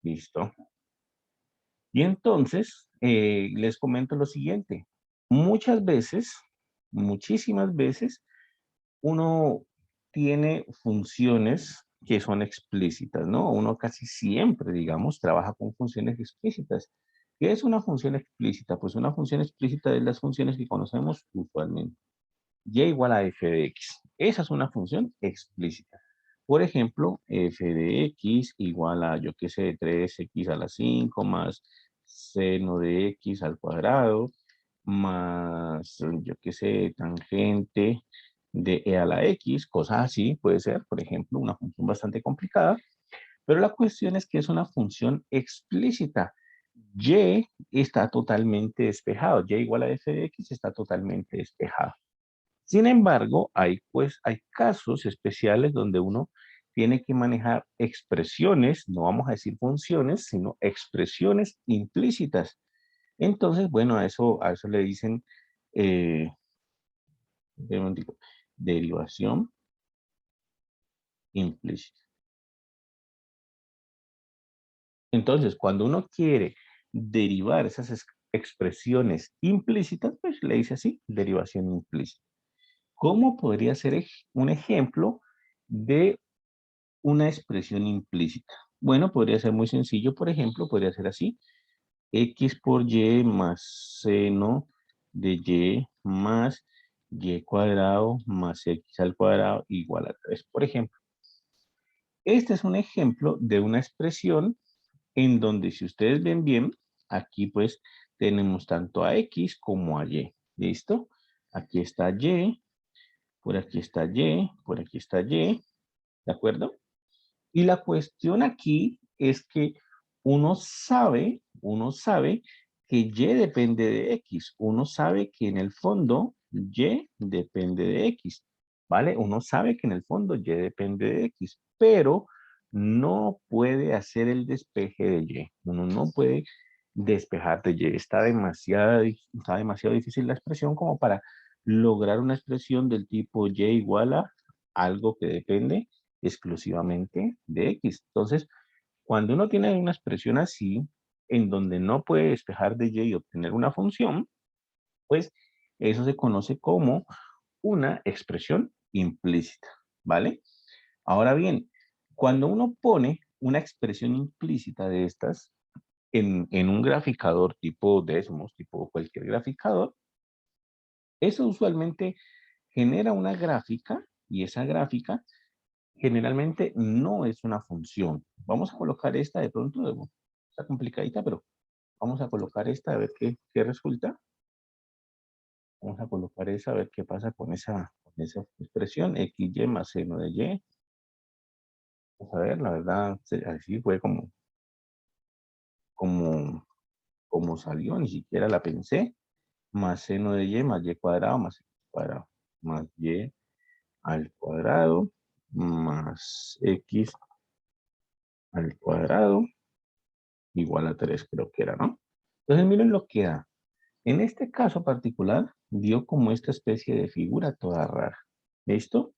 ¿Listo? Y entonces, les comento lo siguiente. Muchas veces, muchísimas veces, uno tiene funciones que son explícitas, ¿no? Uno casi siempre, digamos, trabaja con funciones explícitas. ¿Qué es una función explícita? Pues una función explícita es las funciones que conocemos usualmente. Y igual a f de x. Esa es una función explícita. Por ejemplo, f de x igual a, yo qué sé, 3x a la 5 más seno de x al cuadrado más, yo qué sé, tangente de e a la x, cosas así, puede ser, por ejemplo, una función bastante complicada, pero la cuestión es que es una función explícita. Y está totalmente despejado, y igual a f de x está totalmente despejado. Sin embargo, hay casos especiales donde uno tiene que manejar expresiones, no vamos a decir funciones, sino expresiones implícitas. Entonces, bueno, a eso le dicen eh, de un tipo, derivación implícita. Entonces, cuando uno quiere derivar esas expresiones implícitas, pues le dice así, derivación implícita. ¿Cómo podría ser un ejemplo de una expresión implícita? Bueno, podría ser muy sencillo, por ejemplo, podría ser así, x por y más seno de y más y cuadrado más x al cuadrado igual a 3, por ejemplo. Este es un ejemplo de una expresión en donde, si ustedes ven bien, aquí pues tenemos tanto a x como a y, ¿listo? Aquí está y, por aquí está y, por aquí está y, ¿de acuerdo? Y la cuestión aquí es que uno sabe que y depende de x. Uno sabe que en el fondo y depende de x, ¿vale? Uno sabe que en el fondo y depende de x, pero no puede hacer el despeje de y. Uno no puede despejar de y. Está demasiado difícil la expresión como para lograr una expresión del tipo y igual a algo que depende exclusivamente de X. Entonces, cuando uno tiene una expresión así, en donde no puede despejar de Y y obtener una función, pues eso se conoce como una expresión implícita, ¿vale? Ahora bien, cuando uno pone una expresión implícita de estas en un graficador tipo Desmos, tipo cualquier graficador, eso usualmente genera una gráfica y esa gráfica generalmente no es una función. Vamos a colocar esta de pronto, está complicadita, pero vamos a colocar esta a ver qué resulta. Vamos a colocar esa a ver qué pasa con esa expresión, xy más seno de y. Vamos a ver, la verdad, así fue como, como salió, ni siquiera la pensé. Más seno de y más y cuadrado más x cuadrado más y al cuadrado más x al cuadrado igual a 3 creo que era, ¿no? Entonces miren lo que da. En este caso particular, dio como esta especie de figura toda rara. ¿Listo?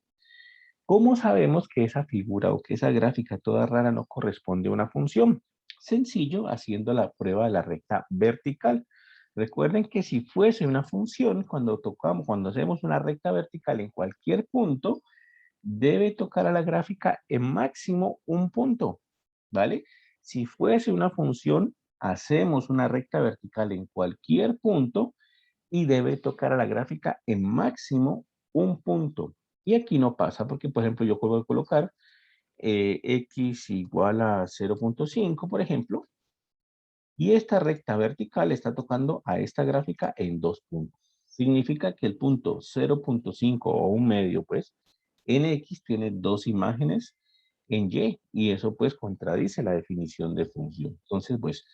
¿Cómo sabemos que esa figura o que esa gráfica toda rara no corresponde a una función? Sencillo, haciendo la prueba de la recta vertical. Recuerden que si fuese una función, cuando hacemos una recta vertical en cualquier punto, debe tocar a la gráfica en máximo un punto, ¿vale? Si fuese una función, hacemos una recta vertical en cualquier punto y debe tocar a la gráfica en máximo un punto. Y aquí no pasa porque, por ejemplo, yo puedo colocar x igual a 0.5, por ejemplo, y esta recta vertical está tocando a esta gráfica en dos puntos. Significa que el punto 0.5 o un medio, pues, en X tiene dos imágenes en Y eso pues contradice la definición de función. Entonces, pues,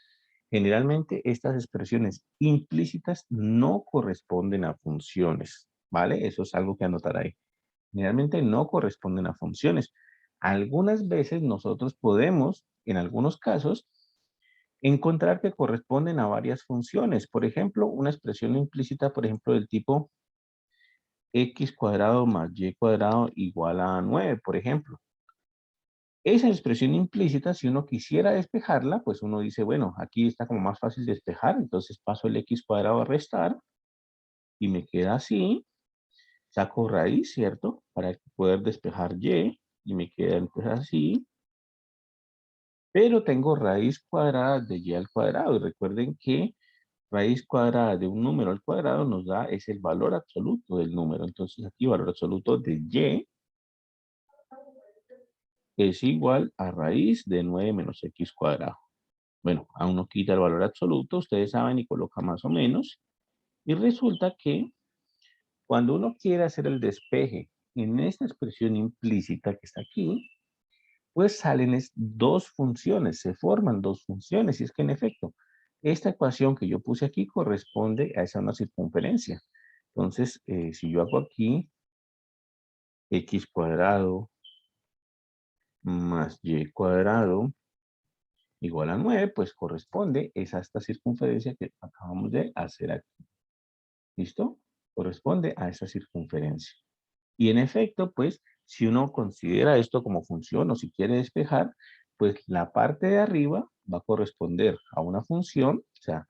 generalmente estas expresiones implícitas no corresponden a funciones, ¿vale? Eso es algo que anotar ahí. Generalmente no corresponden a funciones. Algunas veces nosotros podemos, en algunos casos, encontrar que corresponden a varias funciones. Por ejemplo, una expresión implícita, por ejemplo, del tipo x cuadrado más y cuadrado igual a 9, por ejemplo. Esa expresión implícita, si uno quisiera despejarla, pues uno dice, bueno, aquí está como más fácil despejar, entonces paso el x cuadrado a restar y me queda así. Saco raíz, ¿cierto? Para poder despejar y me queda entonces así. Pero tengo raíz cuadrada de y al cuadrado. Y recuerden que raíz cuadrada de un número al cuadrado nos da, es el valor absoluto del número. Entonces aquí valor absoluto de y es igual a raíz de 9 menos x cuadrado. Bueno, a uno quita el valor absoluto, ustedes saben, y coloca más o menos. Y resulta que cuando uno quiere hacer el despeje en esta expresión implícita que está aquí, pues salen dos funciones, se forman dos funciones. Y es que en efecto, esta ecuación que yo puse aquí corresponde a esa una circunferencia. Entonces, si yo hago aquí x cuadrado más y cuadrado igual a 9, pues corresponde es a esta circunferencia que acabamos de hacer aquí. ¿Listo? Corresponde a esa circunferencia. Y en efecto, pues, si uno considera esto como función o si quiere despejar, pues la parte de arriba va a corresponder a una función, o sea,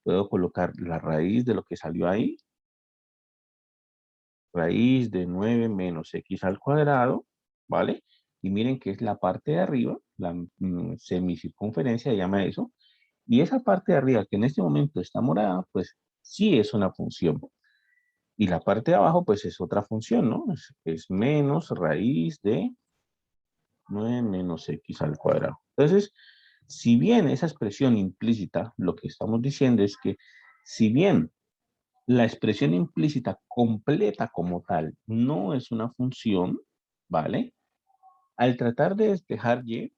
puedo colocar la raíz de lo que salió ahí, raíz de 9 menos x al cuadrado, ¿vale? Y miren que es la parte de arriba, la semicircunferencia, se llama eso, y esa parte de arriba que en este momento está morada, pues sí es una función. Y la parte de abajo, pues es otra función, ¿no? Es menos raíz de 9 menos x al cuadrado. Entonces, si bien esa expresión implícita, lo que estamos diciendo es que si bien la expresión implícita completa como tal no es una función, ¿vale? Al tratar de despejar y,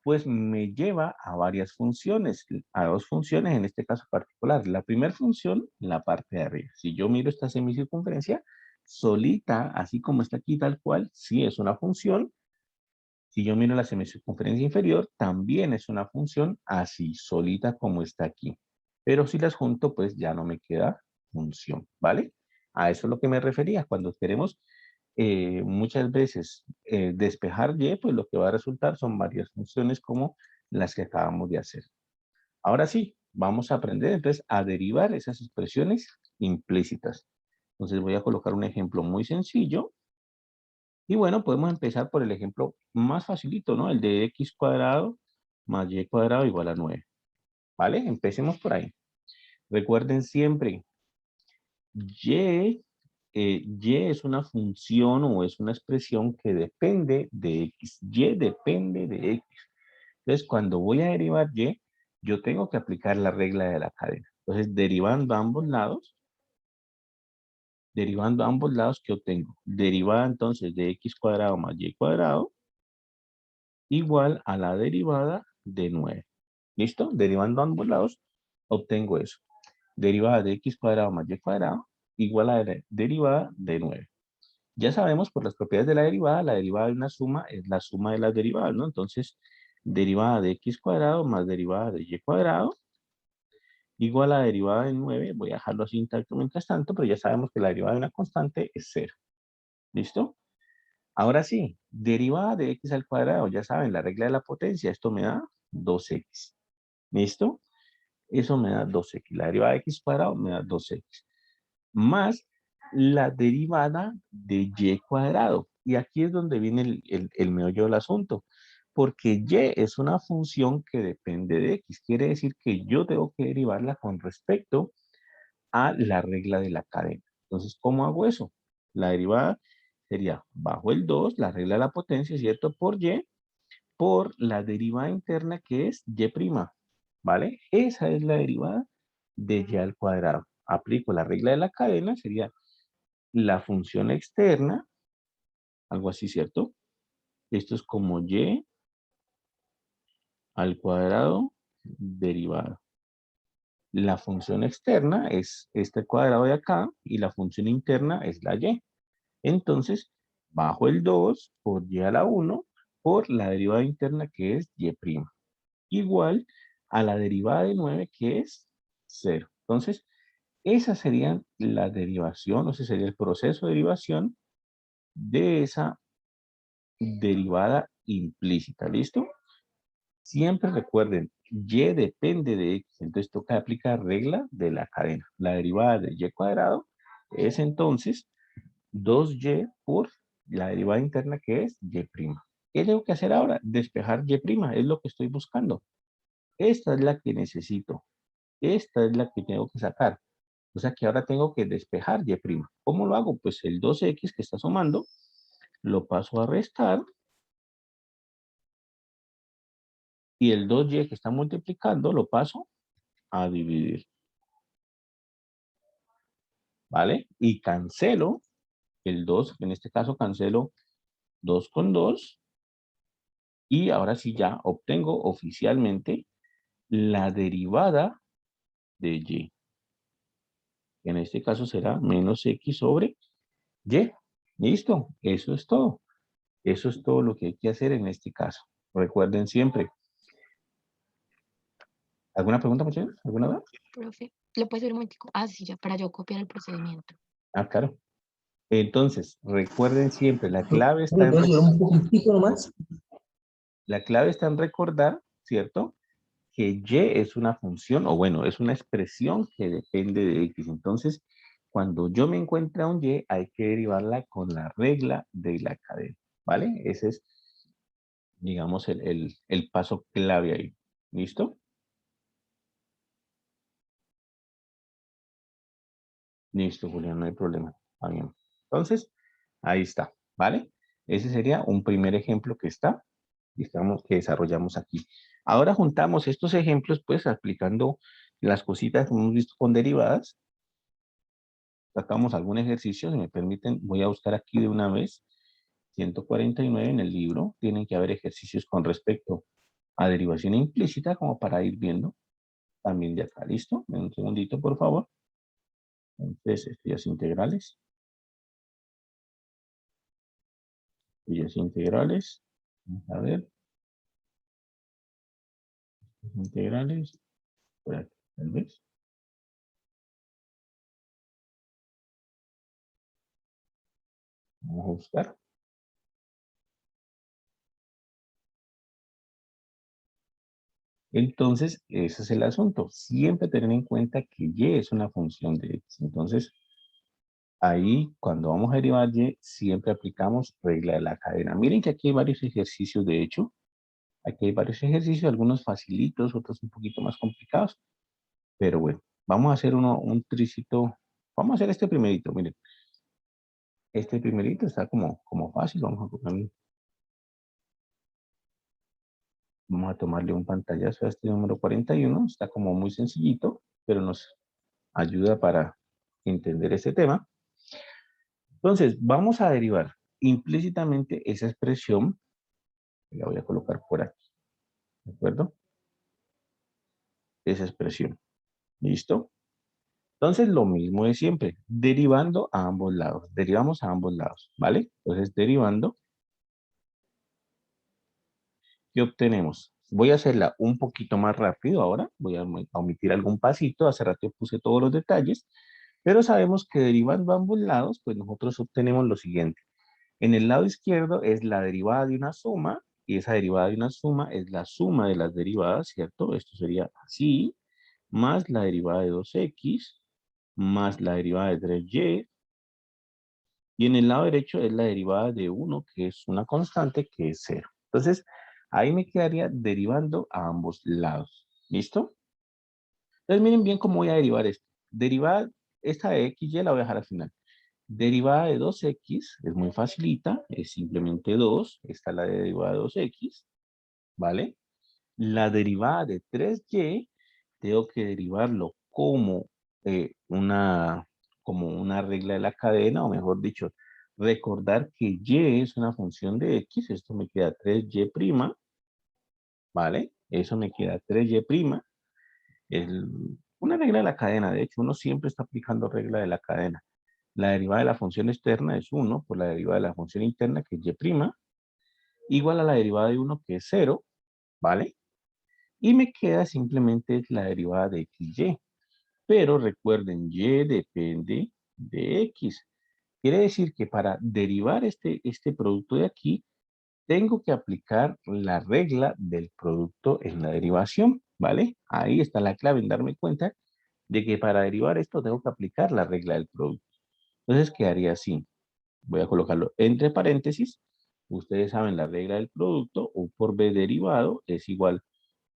pues me lleva a varias funciones, a dos funciones en este caso particular. La primera función, la parte de arriba. Si yo miro esta semicircunferencia, solita, así como está aquí tal cual, sí es una función. Si yo miro la semicircunferencia inferior, también es una función así, solita como está aquí. Pero si las junto, pues ya no me queda función, ¿vale? A eso es lo que me refería. Cuando queremos muchas veces despejar y, pues lo que va a resultar son varias funciones como las que acabamos de hacer. Ahora sí, vamos a aprender entonces a derivar esas expresiones implícitas. Entonces voy a colocar un ejemplo muy sencillo. Y bueno, podemos empezar por el ejemplo más facilito, ¿no? El de x cuadrado más y cuadrado igual a 9. ¿Vale? Empecemos por ahí. Recuerden siempre, y, y es una función o es una expresión que depende de x. Y depende de x. Entonces, cuando voy a derivar y, yo tengo que aplicar la regla de la cadena. Entonces, derivando ambos lados, ¿qué obtengo? Derivada entonces de x cuadrado más y cuadrado igual a la derivada de 9. ¿Listo? Derivando ambos lados, obtengo eso. Derivada de x cuadrado más y cuadrado igual a la derivada de 9. Ya sabemos por las propiedades de la derivada de una suma es la suma de las derivadas, ¿no? Entonces, derivada de x cuadrado más derivada de y cuadrado igual a la derivada de 9. Voy a dejarlo así intacto mientras tanto, pero ya sabemos que la derivada de una constante es 0. ¿Listo? Ahora sí, derivada de x al cuadrado, ya saben, la regla de la potencia, esto me da 2x. ¿Listo? Eso me da 2x. La derivada de x cuadrado me da 2x. Más la derivada de y cuadrado. Y aquí es donde viene el meollo del asunto. Porque y es una función que depende de x. Quiere decir que yo tengo que derivarla con respecto a la regla de la cadena. Entonces, ¿cómo hago eso? La derivada sería bajo el 2, la regla de la potencia, ¿cierto? Por la derivada interna que es y', ¿vale? Esa es la derivada de y al cuadrado. Aplico la regla de la cadena, sería la función externa, algo así, ¿cierto? Esto es como y al cuadrado derivada. La función externa es este cuadrado de acá y la función interna es la y. Entonces, bajo el 2 por y a la 1 por la derivada interna que es y', igual a la derivada de 9 que es 0. Entonces, esa sería la derivación, o sea, sería el proceso de derivación de esa derivada implícita, ¿listo? Siempre recuerden, y depende de x, entonces toca aplicar regla de la cadena. La derivada de y cuadrado es entonces 2y por la derivada interna que es y'. ¿Qué tengo que hacer ahora? Despejar y', es lo que estoy buscando. Esta es la que necesito. Esta es la que tengo que sacar. O sea que ahora tengo que despejar y'. ¿Cómo lo hago? Pues el 2x que está sumando, lo paso a restar. Y el 2y que está multiplicando, lo paso a dividir. ¿Vale? Y cancelo el 2, en este caso cancelo 2 con 2. Y ahora sí ya obtengo oficialmente la derivada de y. En este caso será menos x sobre y. ¿Listo? Eso es todo. Eso es todo lo que hay que hacer en este caso. Recuerden siempre. ¿Alguna pregunta, muchachos? ¿Alguna duda? Profe, ¿lo puedes ver un momentico? Ah, sí, ya, para yo copiar el procedimiento. Ah, claro. Entonces, recuerden siempre, ¿Me puedes subir un poquitico nomás? la clave está en recordar, ¿cierto? Que y es una función, o bueno, es una expresión que depende de x. Entonces, cuando yo me encuentre un y, hay que derivarla con la regla de la cadena, ¿vale? Ese es, digamos, el paso clave ahí. ¿Listo? Listo, Julián, no hay problema. Está bien. Entonces, ahí está, ¿vale? Ese sería un primer ejemplo que está, que desarrollamos aquí. Ahora juntamos estos ejemplos, pues, aplicando las cositas que hemos visto con derivadas. Sacamos algún ejercicio, si me permiten, voy a buscar aquí de una vez. 149 en el libro, tienen que haber ejercicios con respecto a derivación implícita, como para ir viendo también de acá. ¿Listo? Un segundito, por favor. Entonces, estudios integrales. Estudios integrales. Vamos a ver. Integrales. Por aquí, tal vez. Vamos a buscar. Entonces, ese es el asunto. Siempre tener en cuenta que y es una función de x. Entonces, ahí, cuando vamos a derivar y, siempre aplicamos regla de la cadena. Miren que aquí hay varios ejercicios, de hecho. Aquí hay varios ejercicios, algunos facilitos, otros un poquito más complicados. Pero bueno, vamos a hacer un tricito. Vamos a hacer este primerito, miren. Este primerito está como fácil. Vamos a tomarle un pantallazo a este número 41. Está como muy sencillito, pero nos ayuda para entender este tema. Entonces, vamos a derivar implícitamente esa expresión. La voy a colocar por aquí, ¿de acuerdo? Esa expresión. ¿Listo? Entonces, lo mismo de siempre, derivando a ambos lados. Derivamos a ambos lados, ¿vale? Entonces, derivando, ¿qué obtenemos? Voy a hacerla un poquito más rápido ahora. Voy a omitir algún pasito. Hace rato puse todos los detalles. Pero sabemos que derivando a ambos lados, pues nosotros obtenemos lo siguiente. En el lado izquierdo es la derivada de una suma, y esa derivada de una suma es la suma de las derivadas, ¿cierto? Esto sería así, más la derivada de 2x, más la derivada de 3y, y en el lado derecho es la derivada de 1, que es una constante, que es 0. Entonces, ahí me quedaría derivando a ambos lados. ¿Listo? Entonces, miren bien cómo voy a derivar esto. Derivada, esta de x, y la voy a dejar al final. Derivada de 2x es muy facilita, es simplemente 2. Esta es la derivada de 2x, ¿vale? La derivada de 3y, tengo que derivarlo como una regla de la cadena, o mejor dicho, recordar que y es una función de x. Esto me queda 3y', ¿vale? Eso me queda 3y'. Es una regla de la cadena. De hecho, uno siempre está aplicando regla de la cadena. La derivada de la función externa es 1 por la derivada de la función interna, que es y', igual a la derivada de 1, que es 0, ¿vale? Y me queda simplemente la derivada de xy. Pero recuerden, y depende de x. Quiere decir que para derivar este producto de aquí, tengo que aplicar la regla del producto en la derivación, ¿vale? Ahí está la clave en darme cuenta de que para derivar esto tengo que aplicar la regla del producto. Entonces quedaría así. Voy a colocarlo entre paréntesis. Ustedes saben la regla del producto, U por B derivado es igual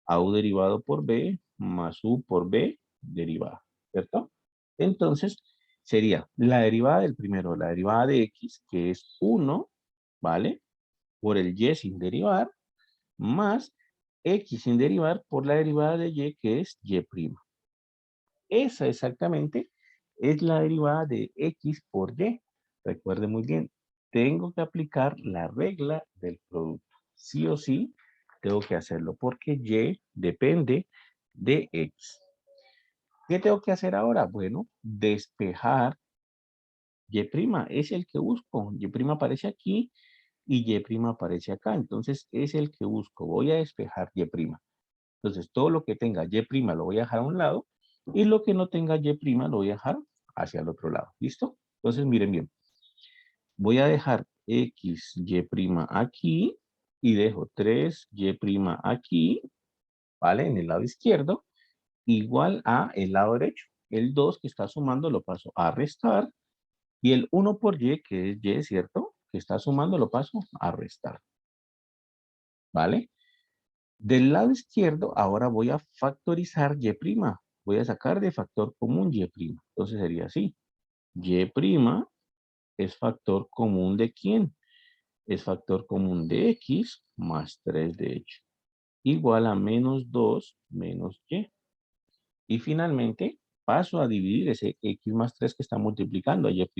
a U derivado por B más U por B derivada, ¿cierto? Entonces sería la derivada del primero, la derivada de X, que es 1, ¿vale? Por el Y sin derivar, más X sin derivar por la derivada de Y, que es Y'. Esa exactamente es la derivada de X por Y. Recuerde muy bien, tengo que aplicar la regla del producto. Sí o sí, tengo que hacerlo porque Y depende de X. ¿Qué tengo que hacer ahora? Bueno, despejar Y' es el que busco. Y' aparece aquí y Y' aparece acá. Entonces es el que busco. Voy a despejar Y'. Entonces todo lo que tenga Y' lo voy a dejar a un lado y lo que no tenga Y' lo voy a dejar hacia el otro lado. ¿Listo? Entonces miren bien. Voy a dejar X, Y' aquí y dejo 3Y' aquí, ¿vale? En el lado izquierdo, igual a el lado derecho. El 2 que está sumando lo paso a restar y el 1 por Y, que es Y, ¿cierto? Que está sumando lo paso a restar, ¿vale? Del lado izquierdo, ahora voy a factorizar Y'. Voy a sacar de factor común Y'. Entonces sería así. Y' es factor común ¿de quién? Es factor común de X más 3 de hecho. Igual a menos 2 menos Y. Y finalmente paso a dividir ese X más 3 que está multiplicando a Y'.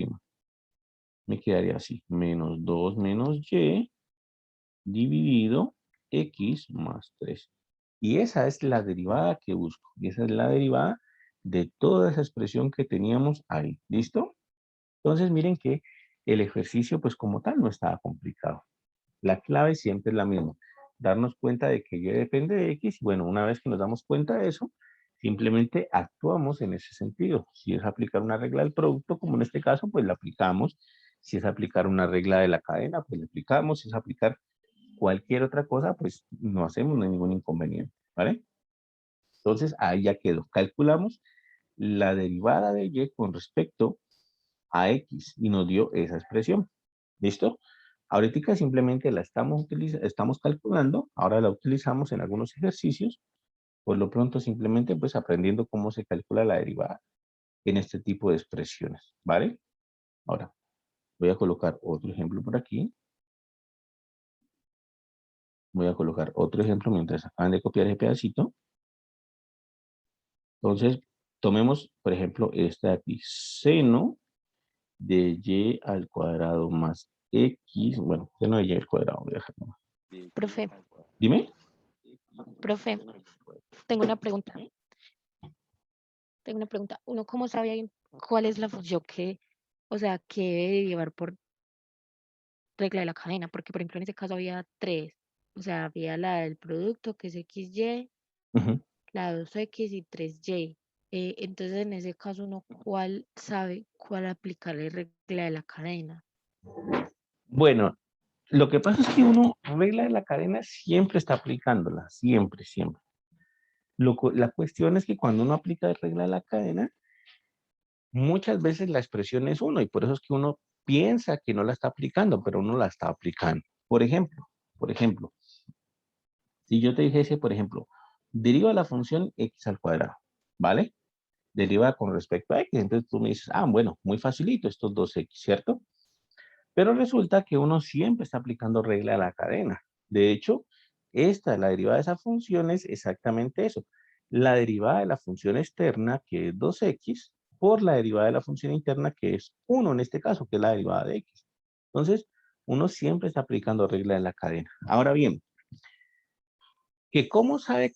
Me quedaría así. Menos 2 menos Y dividido X más 3. Y esa es la derivada que busco. Y esa es la derivada de toda esa expresión que teníamos ahí. ¿Listo? Entonces miren que el ejercicio pues como tal no estaba complicado. La clave siempre es la misma. Darnos cuenta de que Y depende de X. Y bueno, una vez que nos damos cuenta de eso, simplemente actuamos en ese sentido. Si es aplicar una regla del producto, como en este caso, pues la aplicamos. Si es aplicar una regla de la cadena, pues la aplicamos. Si es aplicar cualquier otra cosa, pues no hacemos ningún inconveniente, ¿vale? Entonces ahí ya quedó. Calculamos la derivada de Y con respecto a X y nos dio esa expresión. ¿Listo? Ahorita simplemente la estamos calculando, ahora la utilizamos en algunos ejercicios, por lo pronto simplemente pues aprendiendo cómo se calcula la derivada en este tipo de expresiones, ¿vale? Ahora voy a colocar otro ejemplo por aquí. Voy a colocar otro ejemplo mientras acaban de copiar ese pedacito. Entonces, tomemos, por ejemplo, este de aquí, seno de Y al cuadrado más X, bueno, seno de Y al cuadrado, voy a dejarlo. Profe, Dime. profe, tengo una pregunta. Tengo una pregunta. ¿Uno cómo sabe ahí cuál es la función que, o sea, que debe llevar por regla de la cadena? Porque, por ejemplo, en ese caso había tres. O sea, había la del producto, que es XY, Ujú. la 2X y 3Y. Entonces, en ese caso, uno cuál sabe cuál aplicarle regla de la cadena. Bueno, lo que pasa es que uno, regla de la cadena, siempre está aplicándola, siempre, siempre. La cuestión es que cuando uno aplica regla de la cadena, muchas veces la expresión es uno y por eso es que uno piensa que no la está aplicando, pero uno la está aplicando. Por ejemplo, si yo te dijese, por ejemplo, deriva la función x al cuadrado, ¿vale? Deriva con respecto a x, entonces tú me dices, ah, bueno, muy facilito, estos dos x, ¿cierto? Pero resulta que uno siempre está aplicando regla de la cadena. De hecho, la derivada de esa función es exactamente eso. La derivada de la función externa, que es 2x, por la derivada de la función interna, que es 1 en este caso, que es la derivada de x. Entonces, uno siempre está aplicando regla de la cadena. Ahora bien, ¿cómo sabe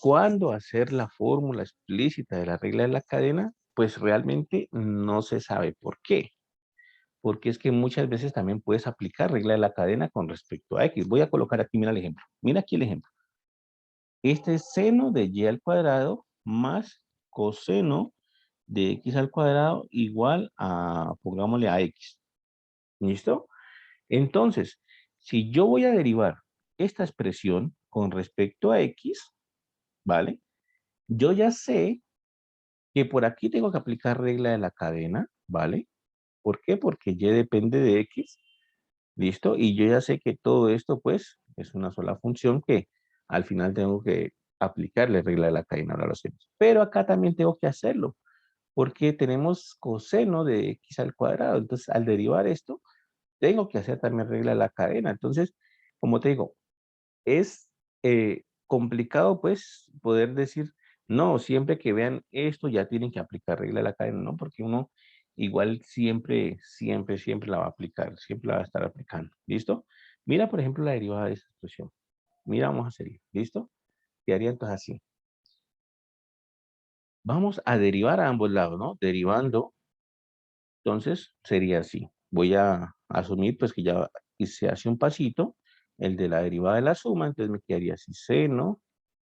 cuándo hacer la fórmula explícita de la regla de la cadena? Pues realmente no se sabe por qué. Porque es que muchas veces también puedes aplicar regla de la cadena con respecto a X. Voy a colocar aquí, mira el ejemplo. Mira aquí el ejemplo. Este es seno de Y al cuadrado más coseno de X al cuadrado igual a, pongámosle a X. ¿Listo? Entonces, si yo voy a derivar esta expresión con respecto a X, ¿vale? Yo ya sé que por aquí tengo que aplicar regla de la cadena, ¿vale? ¿Por qué? Porque Y depende de X, ¿listo? Y yo ya sé que todo esto, pues, es una sola función que al final tengo que aplicarle regla de la cadena, ahora lo hacemos. Pero acá también tengo que hacerlo, porque tenemos coseno de X al cuadrado. Entonces, al derivar esto, tengo que hacer también regla de la cadena. Entonces, como te digo, es complicado, pues, poder decir, no, siempre que vean esto ya tienen que aplicar regla de la cadena, ¿no? Porque uno igual siempre la va a aplicar, siempre la va a estar aplicando, ¿listo? Mira, por ejemplo, la derivada de esta expresión. Mira, vamos a hacer, ¿listo? Quedaría entonces así. Vamos a derivar a ambos lados, ¿no? Derivando, entonces sería así. Voy a asumir, pues, que ya se hace un pasito, el de la derivada de la suma, entonces me quedaría así, seno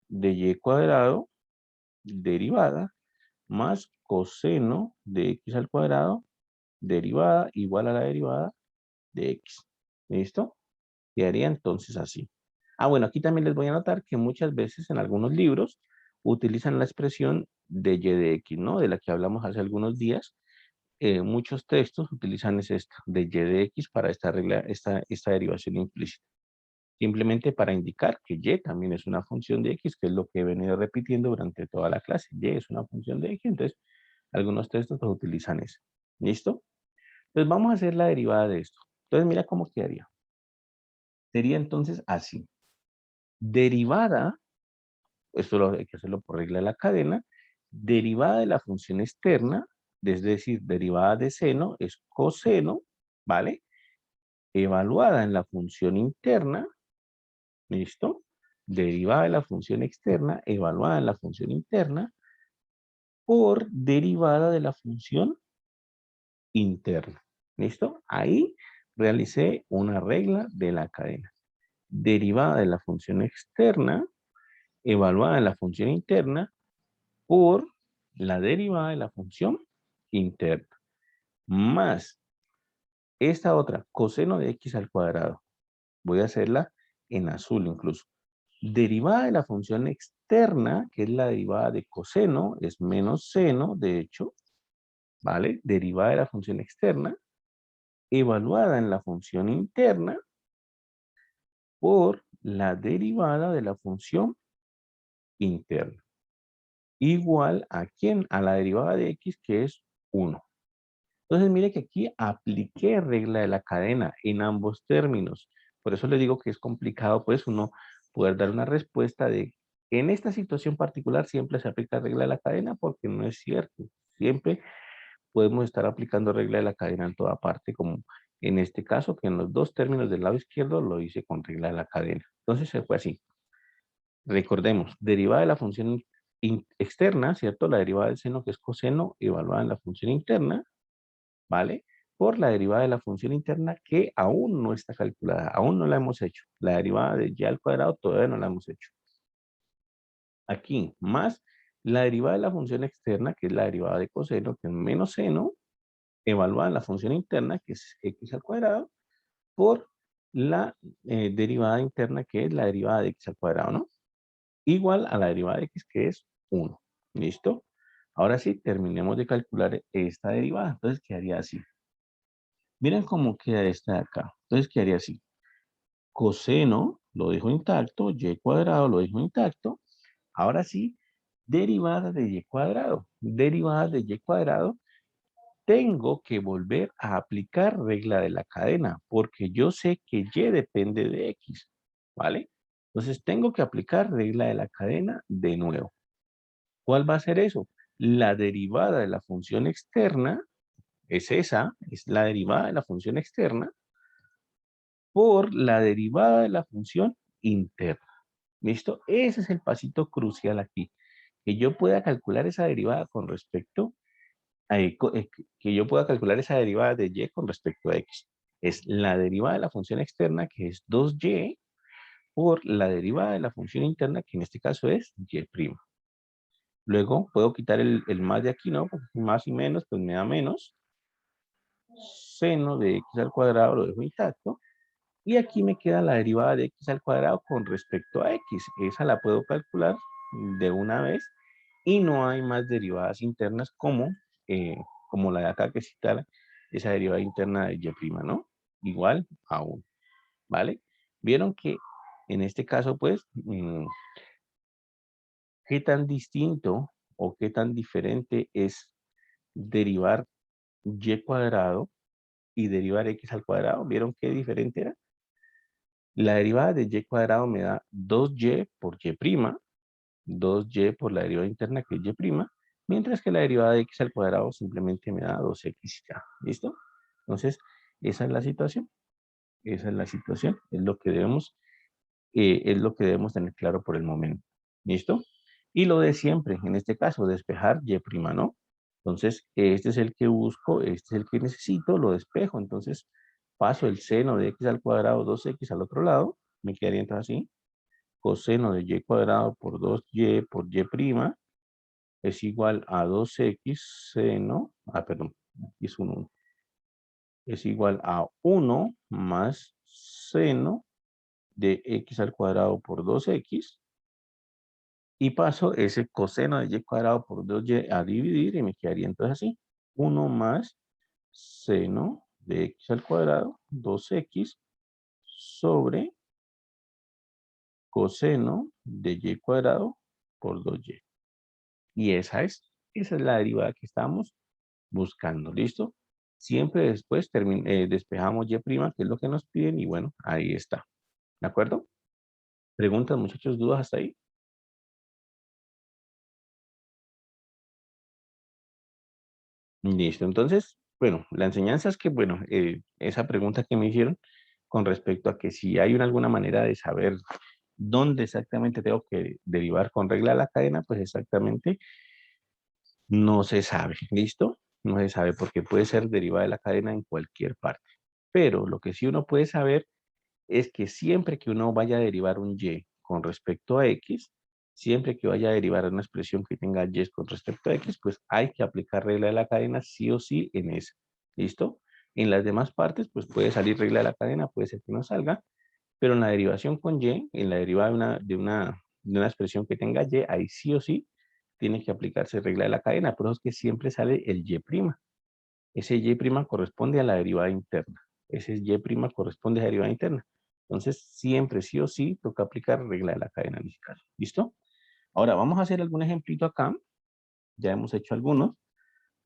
de y cuadrado derivada más coseno de x al cuadrado derivada igual a la derivada de x. ¿Listo? Quedaría entonces así. Ah, bueno, aquí también les voy a anotar que muchas veces en algunos libros utilizan la expresión de y de x, ¿no? De la que hablamos hace algunos días. Muchos textos utilizan es esta, de y de x para esta regla, esta derivación implícita. Simplemente para indicar que y también es una función de x, que es lo que he venido repitiendo durante toda la clase. Y es una función de x, entonces algunos textos pues, utilizan eso. ¿Listo? Entonces vamos a hacer la derivada de esto. Entonces mira cómo quedaría. Sería entonces así. Derivada, esto hay que hacerlo por regla de la cadena, derivada de la función externa, es decir, derivada de seno es coseno, ¿vale? Evaluada en la función interna, ¿listo? Derivada de la función externa, evaluada en la función interna, por derivada de la función interna. ¿Listo? Ahí realicé una regla de la cadena. Derivada de la función externa, evaluada en la función interna, por la derivada de la función interna. Más esta otra, coseno de x al cuadrado. Voy a hacerla en azul incluso. Derivada de la función externa, que es la derivada de coseno, es menos seno, de hecho, ¿vale? Derivada de la función externa, evaluada en la función interna, por la derivada de la función interna. Igual a ¿quién? A la derivada de x, que es 1. Entonces, mire que aquí apliqué regla de la cadena en ambos términos. Por eso le digo que es complicado, pues, uno poder dar una respuesta de, en esta situación particular siempre se aplica regla de la cadena, porque no es cierto. Siempre podemos estar aplicando regla de la cadena en toda parte, como en este caso, que en los dos términos del lado izquierdo lo hice con regla de la cadena. Entonces, se fue así. Recordemos, derivada de la función externa, ¿cierto? La derivada del seno, que es coseno, evaluada en la función interna, ¿vale? Por la derivada de la función interna que aún no está calculada, aún no la hemos hecho. La derivada de y al cuadrado todavía no la hemos hecho. Aquí, más la derivada de la función externa, que es la derivada de coseno, que es menos seno, evaluada en la función interna, que es x al cuadrado, por la derivada interna, que es la derivada de x al cuadrado, ¿no? Igual a la derivada de x, que es 1. ¿Listo? Ahora sí, terminemos de calcular esta derivada. Entonces quedaría así. Miren cómo queda esta de acá. Entonces quedaría así. Coseno lo dejo intacto, y cuadrado lo dejo intacto. Ahora sí, derivada de y cuadrado. Derivada de y cuadrado, tengo que volver a aplicar regla de la cadena, porque yo sé que y depende de x, ¿vale? Entonces tengo que aplicar regla de la cadena de nuevo. ¿Cuál va a ser eso? La derivada de la función externa es esa, es la derivada de la función externa por la derivada de la función interna. ¿Listo? Ese es el pasito crucial aquí. Que yo pueda calcular esa derivada con respecto a, que yo pueda calcular esa derivada de y con respecto a x. Es la derivada de la función externa, que es 2y, por la derivada de la función interna, que en este caso es y'. Luego puedo quitar el más de aquí, ¿no? Porque más y menos, pues me da menos. Seno de x al cuadrado lo dejo intacto. Y aquí me queda la derivada de x al cuadrado con respecto a x. Esa la puedo calcular de una vez y no hay más derivadas internas como la de acá que cita esa derivada interna de y', ¿no? Igual a 1, ¿vale? Vieron que en este caso, pues, ¿qué tan distinto o qué tan diferente es derivar y cuadrado y derivar x al cuadrado? ¿Vieron qué diferente era? La derivada de y cuadrado me da 2y por y', 2y por la derivada interna que es y', mientras que la derivada de x al cuadrado simplemente me da 2x ya. ¿Listo? Entonces, esa es la situación. Esa es la situación. Es lo que debemos tener claro por el momento. ¿Listo? Y lo de siempre, en este caso, despejar y', ¿no? Entonces, este es el que busco, este es el que necesito, lo despejo. Entonces, paso el seno de x al cuadrado 2x al otro lado, me quedaría entonces así. Coseno de y cuadrado por 2y por y' es igual a 2x seno, perdón, aquí es 1, es igual a 1 más seno de x al cuadrado por 2x. Y paso ese coseno de y cuadrado por 2y a dividir y me quedaría entonces así. 1 más seno de x al cuadrado, 2x, sobre coseno de y cuadrado por 2y. Y esa es la derivada que estamos buscando. ¿Listo? Siempre después despejamos y', que es lo que nos piden, y bueno, ahí está. ¿De acuerdo? ¿Preguntas, muchachos, dudas hasta ahí? Listo. Entonces, bueno, la enseñanza es que, bueno, esa pregunta que me hicieron con respecto a que si hay alguna manera de saber dónde exactamente tengo que derivar con regla de la cadena, pues exactamente no se sabe. ¿Listo? No se sabe porque puede ser derivada de la cadena en cualquier parte. Pero lo que sí uno puede saber es que siempre que uno vaya a derivar un y con respecto a x, siempre que vaya a derivar una expresión que tenga y con respecto a x, pues hay que aplicar regla de la cadena sí o sí en esa. ¿Listo? En las demás partes, pues puede salir regla de la cadena, puede ser que no salga, pero en la derivación con y, en la derivada de una expresión que tenga y, ahí sí o sí tiene que aplicarse regla de la cadena, por eso es que siempre sale el y'. Ese y' corresponde a la derivada interna. Ese y' corresponde a la derivada interna. Entonces, siempre sí o sí toca aplicar regla de la cadena en este caso. ¿Listo? Ahora, vamos a hacer algún ejemplito acá. Ya hemos hecho algunos.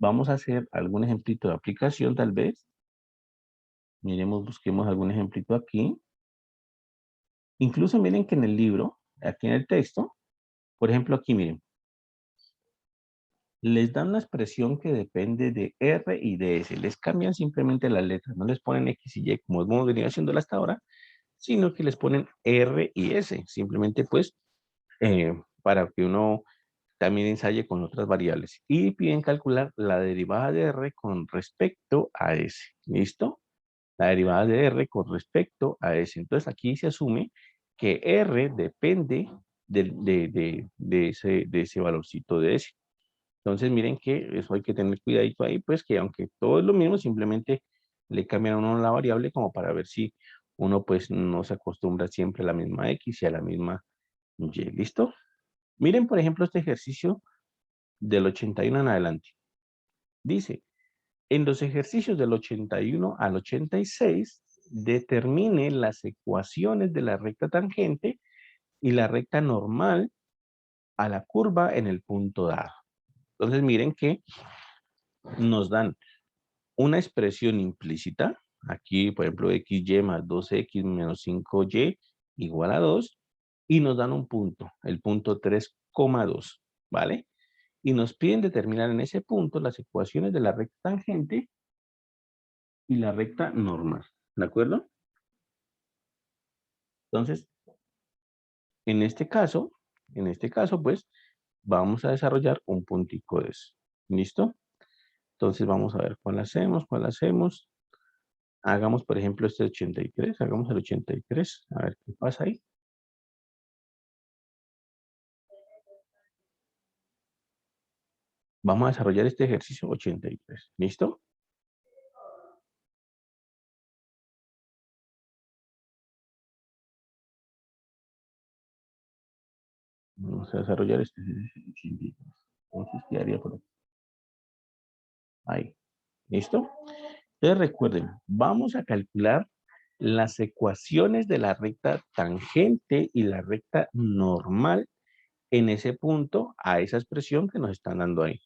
Vamos a hacer algún ejemplito de aplicación, tal vez. Miremos, busquemos algún ejemplito aquí. Incluso miren que en el libro, aquí en el texto, por ejemplo, aquí miren, les dan una expresión que depende de R y de S. Les cambian simplemente las letras. No les ponen X y Y como hemos venido haciéndolo hasta ahora, sino que les ponen R y S. Simplemente pues para que uno también ensaye con otras variables. Y piden calcular la derivada de R con respecto a S. ¿Listo? La derivada de R con respecto a S. Entonces aquí se asume que R depende de ese valorcito de S. Entonces, miren que eso hay que tener cuidadito ahí, pues que aunque todo es lo mismo, simplemente le cambian a uno la variable como para ver si uno pues no se acostumbra siempre a la misma X y a la misma Y. ¿Listo? Miren, por ejemplo, este ejercicio del 81 en adelante. Dice, en los ejercicios del 81 al 86, determine las ecuaciones de la recta tangente y la recta normal a la curva en el punto dado. Entonces, miren que nos dan una expresión implícita, aquí por ejemplo xy más 2x menos 5y igual a 2, y nos dan un punto, el punto 3,2, ¿vale? Y nos piden determinar en ese punto las ecuaciones de la recta tangente y la recta normal, ¿de acuerdo? Entonces, en este caso, pues, vamos a desarrollar un puntico de eso, ¿listo? Entonces vamos a ver cuál hacemos. Hagamos, por ejemplo, este 83. Hagamos el 83. A ver qué pasa ahí. Vamos a desarrollar este ejercicio 83. ¿Listo? Vamos a desarrollar este. Entonces quedaría por aquí. Ahí. ¿Listo? Entonces recuerden, vamos a calcular las ecuaciones de la recta tangente y la recta normal en ese punto a esa expresión que nos están dando ahí.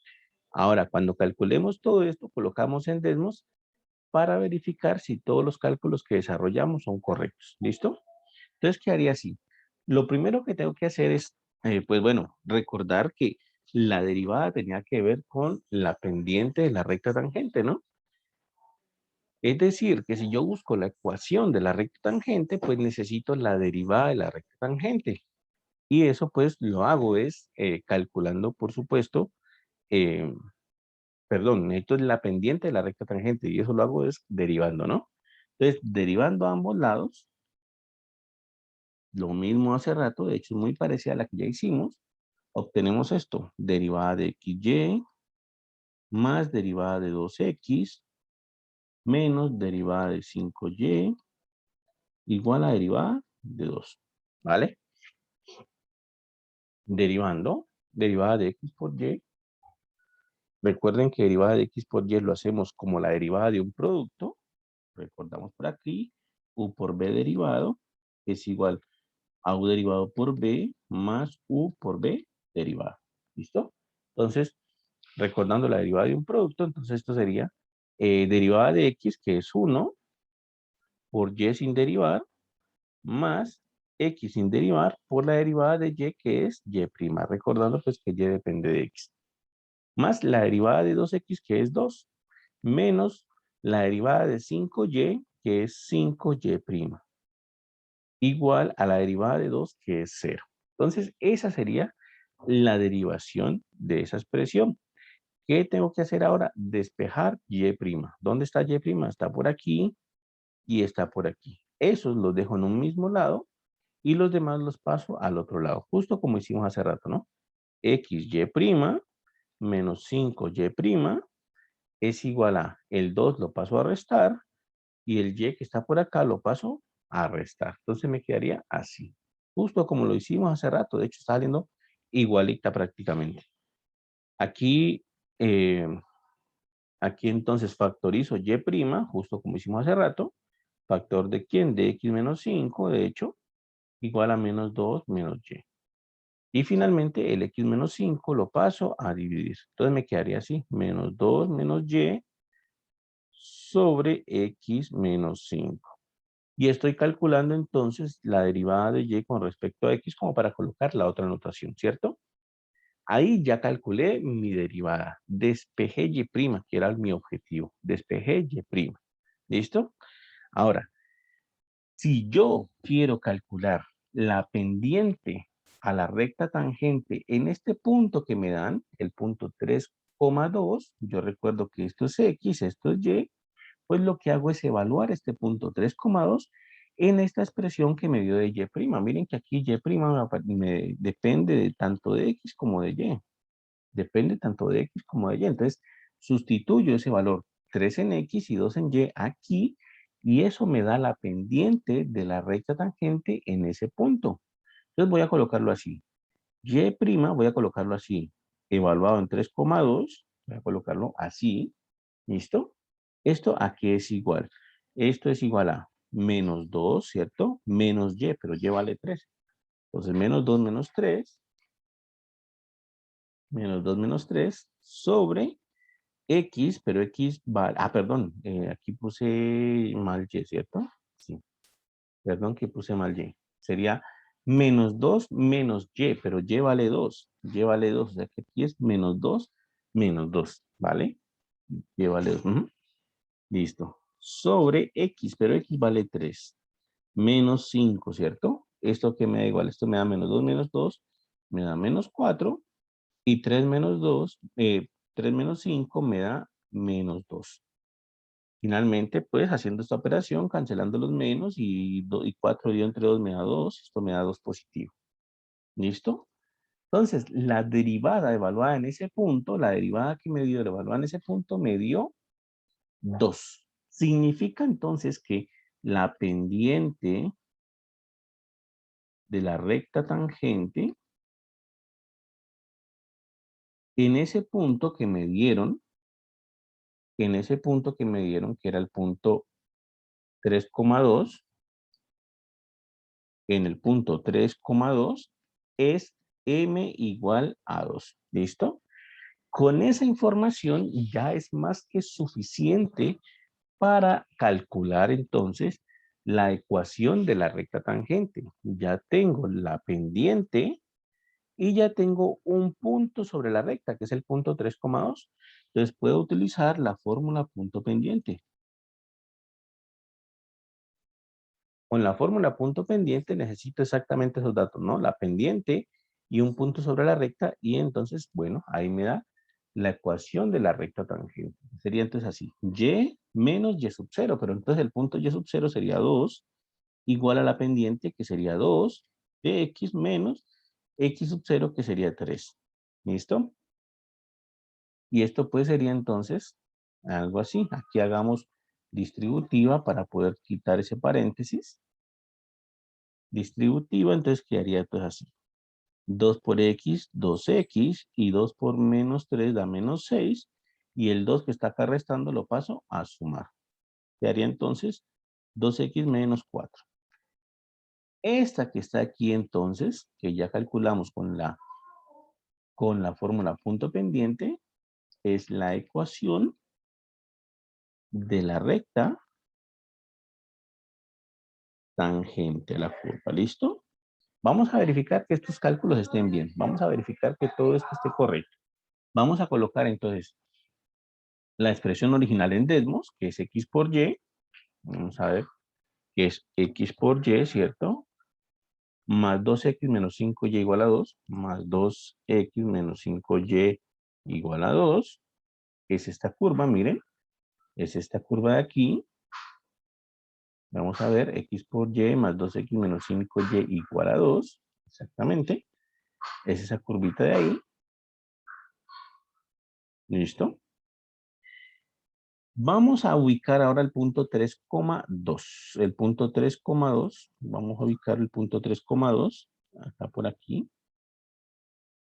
Ahora, cuando calculemos todo esto, colocamos en Desmos para verificar si todos los cálculos que desarrollamos son correctos. ¿Listo? Entonces, ¿qué haría así? Lo primero que tengo que hacer es, pues bueno, recordar que la derivada tenía que ver con la pendiente de la recta tangente, ¿no? Es decir, que si yo busco la ecuación de la recta tangente, pues necesito la derivada de la recta tangente. Y eso pues lo hago es calculando, por supuesto, eh, perdón, esto es la pendiente de la recta tangente y eso lo hago es derivando, ¿no? Entonces, derivando a ambos lados, lo mismo hace rato, de hecho es muy parecida a la que ya hicimos, obtenemos esto, derivada de xy más derivada de 2x menos derivada de 5y igual a derivada de 2, ¿vale? Derivando, derivada de x por y. Recuerden que derivada de x por y lo hacemos como la derivada de un producto. Recordamos por aquí, u por b derivado es igual a u derivado por b más u por b derivado. ¿Listo? Entonces, recordando la derivada de un producto, entonces esto sería derivada de x, que es 1, por y sin derivar, más x sin derivar por la derivada de y, que es y'. Recordando pues que y depende de x. Más la derivada de 2x, que es 2, menos la derivada de 5y, que es 5y', igual a la derivada de 2, que es 0. Entonces, esa sería la derivación de esa expresión. ¿Qué tengo que hacer ahora? Despejar y'. ¿Dónde está y'? Está por aquí y está por aquí. Esos los dejo en un mismo lado y los demás los paso al otro lado, justo como hicimos hace rato, ¿no? xy' menos 5y' es igual a el 2 lo paso a restar y el y que está por acá lo paso a restar. Entonces me quedaría así, justo como lo hicimos hace rato. De hecho, está saliendo igualita prácticamente. Aquí, aquí entonces factorizo y', justo como hicimos hace rato. ¿Factor de quién? De x menos 5, de hecho, igual a menos 2 menos y. Y finalmente el x menos 5 lo paso a dividir. Entonces me quedaría así, menos 2 menos y sobre x menos 5. Y estoy calculando entonces la derivada de y con respecto a x como para colocar la otra notación, ¿cierto? Ahí ya calculé mi derivada. Despejé y', que era mi objetivo. Despejé y'. ¿Listo? Ahora, si yo quiero calcular la pendiente a la recta tangente en este punto que me dan, el punto 3,2, yo recuerdo que esto es x, esto es y, pues lo que hago es evaluar este punto 3,2 en esta expresión que me dio de y'. Miren que aquí y' me depende de tanto de x como de y. Depende tanto de x como de y. Entonces, sustituyo ese valor 3 en x y 2 en y aquí, y eso me da la pendiente de la recta tangente en ese punto. Entonces voy a colocarlo así. Y', voy a colocarlo así, evaluado en 3,2, voy a colocarlo así, ¿listo? Esto aquí es igual. Esto es igual a menos 2, ¿cierto? Menos y, pero y vale 3. Entonces, menos 2 menos 3, menos 2 menos 3, sobre x, pero x vale, perdón, aquí puse mal y, ¿cierto? Sí, perdón que puse mal y. Sería menos 2 menos y, pero y vale 2. Y vale 2, o sea que aquí es menos 2 menos 2, ¿vale? Y vale 2. Listo. Sobre x, pero x vale 3. Menos 5, ¿cierto? Esto que me da igual, esto me da menos 2, me da menos 4. Y 3 menos 2, 3 menos 5 me da menos 2. Finalmente, pues haciendo esta operación, cancelando los menos y 4 dividido entre 2 me da 2. Esto me da 2 positivo. ¿Listo? Entonces, la derivada evaluada en ese punto, la derivada que me dio evaluada en ese punto me dio 2. Significa entonces que la pendiente de la recta tangente en ese punto que me dieron, que era el punto 3,2, en el punto 3,2 es m igual a 2. ¿Listo? Con esa información ya es más que suficiente para calcular entonces la ecuación de la recta tangente. Ya tengo la pendiente y ya tengo un punto sobre la recta, que es el punto 3,2. Entonces puedo utilizar la fórmula punto pendiente. Con la fórmula punto pendiente necesito exactamente esos datos, ¿no? La pendiente y un punto sobre la recta y entonces, bueno, ahí me da la ecuación de la recta tangente. Sería entonces así, y menos y sub 0, pero entonces el punto y sub 0 sería 2 igual a la pendiente que sería 2 de x menos x sub 0 que sería 3. ¿Listo? Y esto pues sería entonces algo así. Aquí hagamos distributiva para poder quitar ese paréntesis. Distributiva, entonces quedaría pues así. 2 por x, 2x, y 2 por menos 3 da menos 6, y el 2 que está acá restando lo paso a sumar. Quedaría entonces 2x menos 4. Esta que está aquí entonces, que ya calculamos con la fórmula punto pendiente, es la ecuación de la recta tangente a la curva. ¿Listo? Vamos a verificar que estos cálculos estén bien. Vamos a verificar que todo esto esté correcto. Vamos a colocar entonces la expresión original en desmos, que es x por y. Vamos a ver que es x por y, ¿cierto? Más 2x menos 5y igual a 2, más 2x menos 5y igual a 2. Es esta curva, miren. Es esta curva de aquí. Vamos a ver, x por y más 2x menos 5y igual a 2. Exactamente. Es esa curvita de ahí. ¿Listo? Vamos a ubicar ahora el punto 3,2. El punto 3,2. Vamos a ubicar el punto 3,2. Acá por aquí.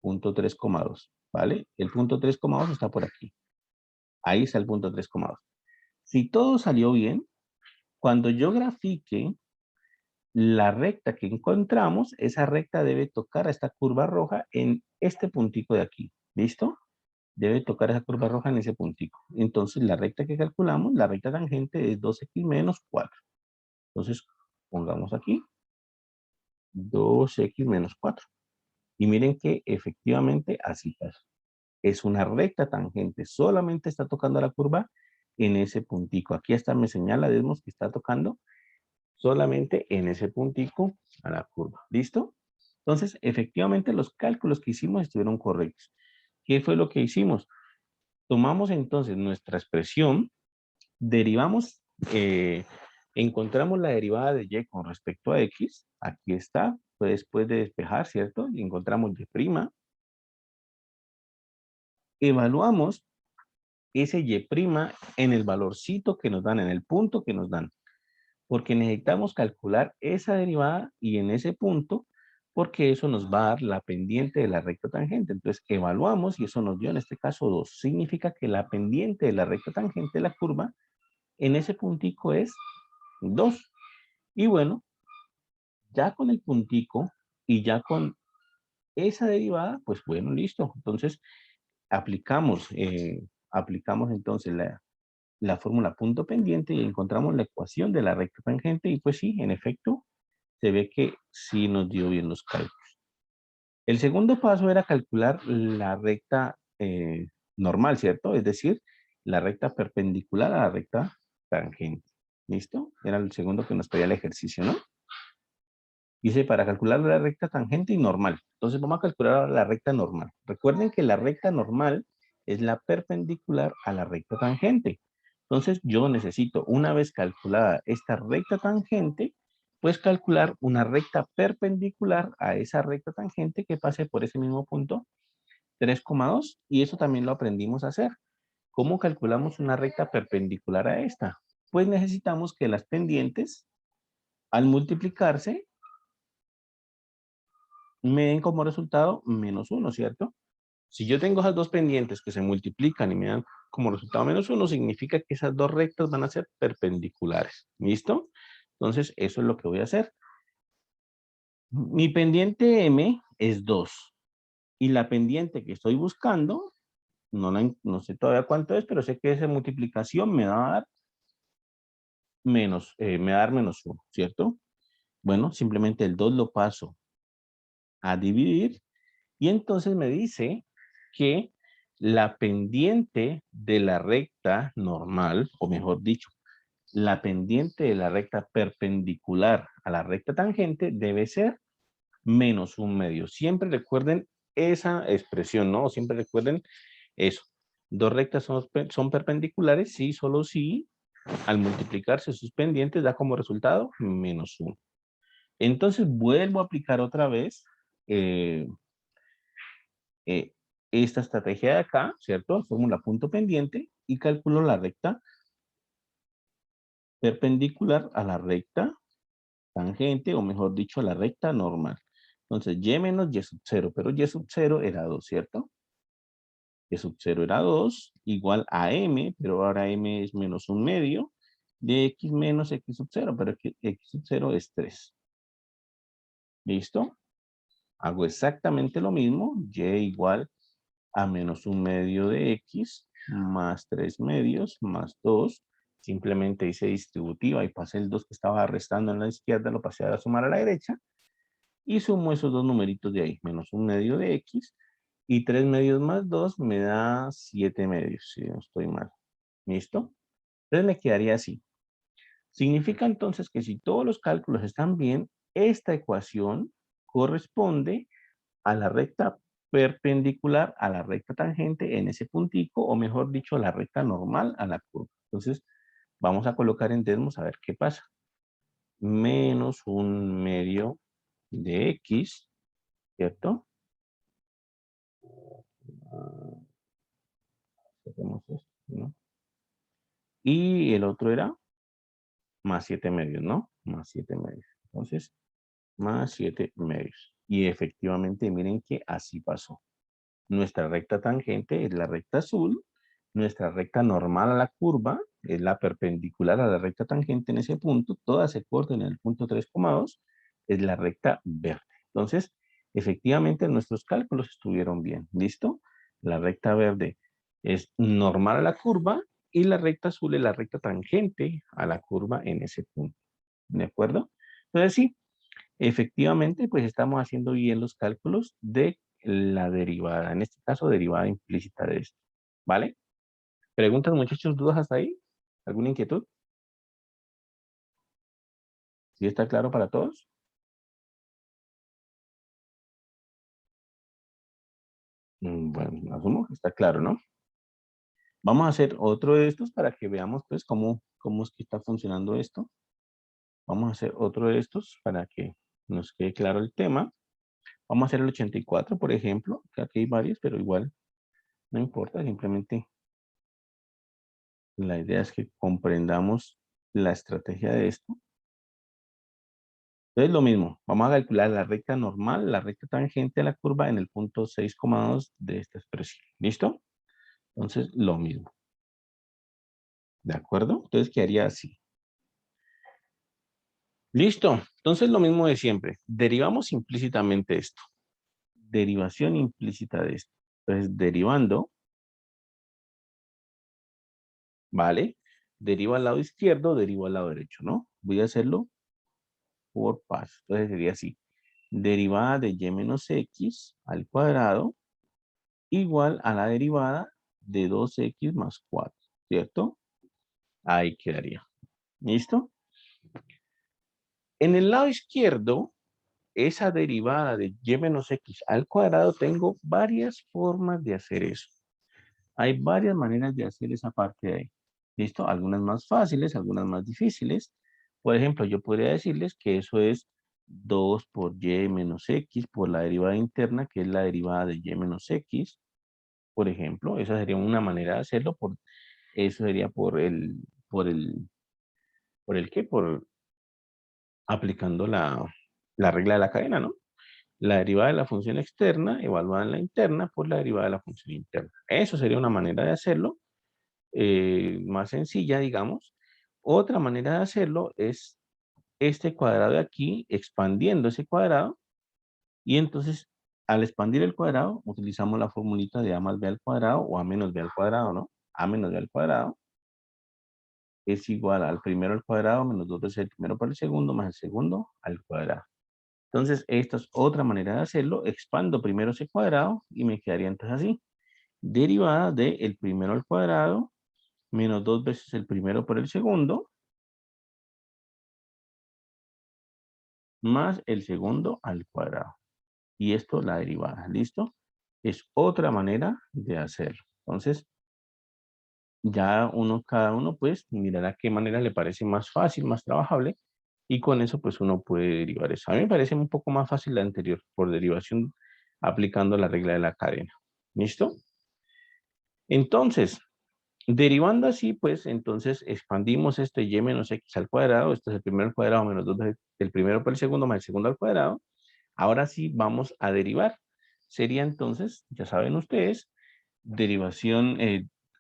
Punto 3,2. ¿Vale? El punto 3,2 está por aquí. Ahí está el punto 3,2. Si todo salió bien, cuando yo grafique la recta que encontramos, esa recta debe tocar a esta curva roja en este puntico de aquí. ¿Listo? Debe tocar esa curva roja en ese puntico. Entonces, la recta que calculamos, la recta tangente es 2x menos 4. Entonces, pongamos aquí 2x menos 4. Y miren que efectivamente así pasa. Es una recta tangente. Solamente está tocando la curva en ese puntico. Aquí hasta me señala, vemos que está tocando solamente en ese puntico a la curva. ¿Listo? Entonces, efectivamente los cálculos que hicimos estuvieron correctos. ¿Qué fue lo que hicimos? Tomamos entonces nuestra expresión, derivamos, encontramos la derivada de y con respecto a x. Aquí está, pues después de despejar, ¿cierto? Y encontramos y'. Evaluamos ese y' en el valorcito que nos dan, en el punto que nos dan. Porque necesitamos calcular esa derivada y en ese punto, porque eso nos va a dar la pendiente de la recta tangente. Entonces, evaluamos y eso nos dio en este caso 2. Significa que la pendiente de la recta tangente de la curva en ese puntico es 2. Y bueno, ya con el puntico y ya con esa derivada, pues bueno, listo. Entonces, aplicamos, aplicamos entonces la fórmula punto pendiente y encontramos la ecuación de la recta tangente y pues sí, en efecto, se ve que sí nos dio bien los cálculos. El segundo paso era calcular la recta normal, ¿cierto? Es decir, la recta perpendicular a la recta tangente. ¿Listo? Era el segundo que nos pedía el ejercicio, ¿no? Dice, para calcular la recta tangente y normal. Entonces vamos a calcular la recta normal. Recuerden que la recta normal es la perpendicular a la recta tangente. Entonces yo necesito, una vez calculada esta recta tangente, pues calcular una recta perpendicular a esa recta tangente que pase por ese mismo punto, 3,2. Y eso también lo aprendimos a hacer. ¿Cómo calculamos una recta perpendicular a esta? Pues necesitamos que las pendientes, al multiplicarse, me den como resultado -1, ¿cierto? Si yo tengo esas dos pendientes que se multiplican y me dan como resultado -1, significa que esas dos rectas van a ser perpendiculares. ¿Listo? Entonces, eso es lo que voy a hacer. Mi pendiente M es 2. Y la pendiente que estoy buscando, no sé todavía cuánto es, pero sé que esa multiplicación me va a dar -1, ¿cierto? Bueno, simplemente el 2 lo paso a dividir y entonces me dice que la pendiente de la recta normal, o mejor dicho, la pendiente de la recta perpendicular a la recta tangente debe ser -1/2. Siempre recuerden esa expresión, ¿no? Siempre recuerden eso. Dos rectas son perpendiculares, sí, solo si al multiplicarse sus pendientes da como resultado -1. Entonces vuelvo a aplicar otra vez eh, esta estrategia de acá, ¿cierto? Fórmula punto pendiente y calculo la recta perpendicular a la recta tangente, o mejor dicho, a la recta normal. Entonces, y menos y sub 0, pero y sub 0 era 2, ¿cierto? Y sub 0 era 2, igual a m, pero ahora m es -1/2, de x menos x sub 0, pero x sub 0 es 3. ¿Listo? Hago exactamente lo mismo, y igual a -1/2 de x más 3/2 más 2. Simplemente hice distributiva y pasé el 2 que estaba restando en la izquierda, lo pasé a sumar a la derecha y sumo esos dos numeritos de ahí, -1/2 de x y 3/2 más 2 me da 7/2, si no estoy mal. ¿Listo? Entonces me quedaría así. Significa entonces que si todos los cálculos están bien, esta ecuación corresponde a la recta perpendicular a la recta tangente en ese puntico, o mejor dicho, a la recta normal a la curva. Entonces, vamos a colocar en desmos a ver qué pasa. -1/2 de x, ¿cierto? Hacemos esto, ¿no? Y el otro era más 7/2, ¿no? Más 7/2. Entonces, más 7/2. Y efectivamente, miren que así pasó. Nuestra recta tangente es la recta azul. Nuestra recta normal a la curva es la perpendicular a la recta tangente en ese punto. Todas se cortan en el punto 3,2. Es la recta verde. Entonces, efectivamente, nuestros cálculos estuvieron bien. ¿Listo? La recta verde es normal a la curva y la recta azul es la recta tangente a la curva en ese punto. ¿De acuerdo? Entonces, sí, efectivamente, pues estamos haciendo bien los cálculos de la derivada, en este caso derivada implícita de esto, ¿vale? ¿Preguntas, muchachos, dudas hasta ahí? ¿Alguna inquietud? ¿Sí está claro para todos? Bueno, asumo que está claro, ¿no? Vamos a hacer otro de estos para que veamos, pues, cómo es que está funcionando esto. Vamos a hacer otro de estos para que nos quede claro el tema. Vamos a hacer el 84, por ejemplo, que aquí hay varios, pero igual no importa, simplemente la idea es que comprendamos la estrategia de esto. Entonces, lo mismo, vamos a calcular la recta normal, la recta tangente a la curva en el punto 6,2 de esta expresión. ¿Listo? Entonces, lo mismo. ¿De acuerdo? Entonces, quedaría así. Listo. Entonces, lo mismo de siempre. Derivamos implícitamente esto. Derivación implícita de esto. Entonces, derivando, ¿vale? Derivo al lado izquierdo, derivo al lado derecho, ¿no? Voy a hacerlo por paso. Entonces, sería así. Derivada de y menos x al cuadrado igual a la derivada de 2x más 4, ¿cierto? Ahí quedaría. ¿Listo? En el lado izquierdo, esa derivada de y menos x al cuadrado, tengo varias formas de hacer eso. Hay varias maneras de hacer esa parte de ahí. ¿Listo? Algunas más fáciles, algunas más difíciles. Por ejemplo, yo podría decirles que eso es 2 por y menos x por la derivada interna, que es la derivada de y menos x. Por ejemplo, esa sería una manera de hacerlo. Eso sería ¿por el qué? Por aplicando la regla de la cadena, ¿no? la derivada de la función externa evaluada en la interna por la derivada de la función interna. Eso sería una manera de hacerlo, más sencilla, digamos. Otra manera de hacerlo es este cuadrado de aquí, expandiendo ese cuadrado, y entonces al expandir el cuadrado, utilizamos la formulita de a más b al cuadrado o a menos b al cuadrado, ¿no? A menos b al cuadrado es igual al primero al cuadrado menos 2 veces el primero por el segundo más el segundo al cuadrado. Entonces, esta es otra manera de hacerlo. Expando primero ese cuadrado y me quedaría entonces así. Derivada de el primero al cuadrado menos 2 veces el primero por el segundo más el segundo al cuadrado. Y esto la derivada, ¿listo? Es otra manera de hacerlo. Entonces, ya cada uno pues mirará qué manera le parece más fácil, más trabajable, y con eso pues uno puede derivar eso. A mí me parece un poco más fácil la anterior, por derivación aplicando la regla de la cadena. ¿Listo? Entonces, derivando así, pues entonces expandimos este y menos x al cuadrado, esto es el primero al cuadrado menos 2 veces el primero por el segundo más el segundo al cuadrado. Ahora sí vamos a derivar. Sería entonces, ya saben ustedes, derivación,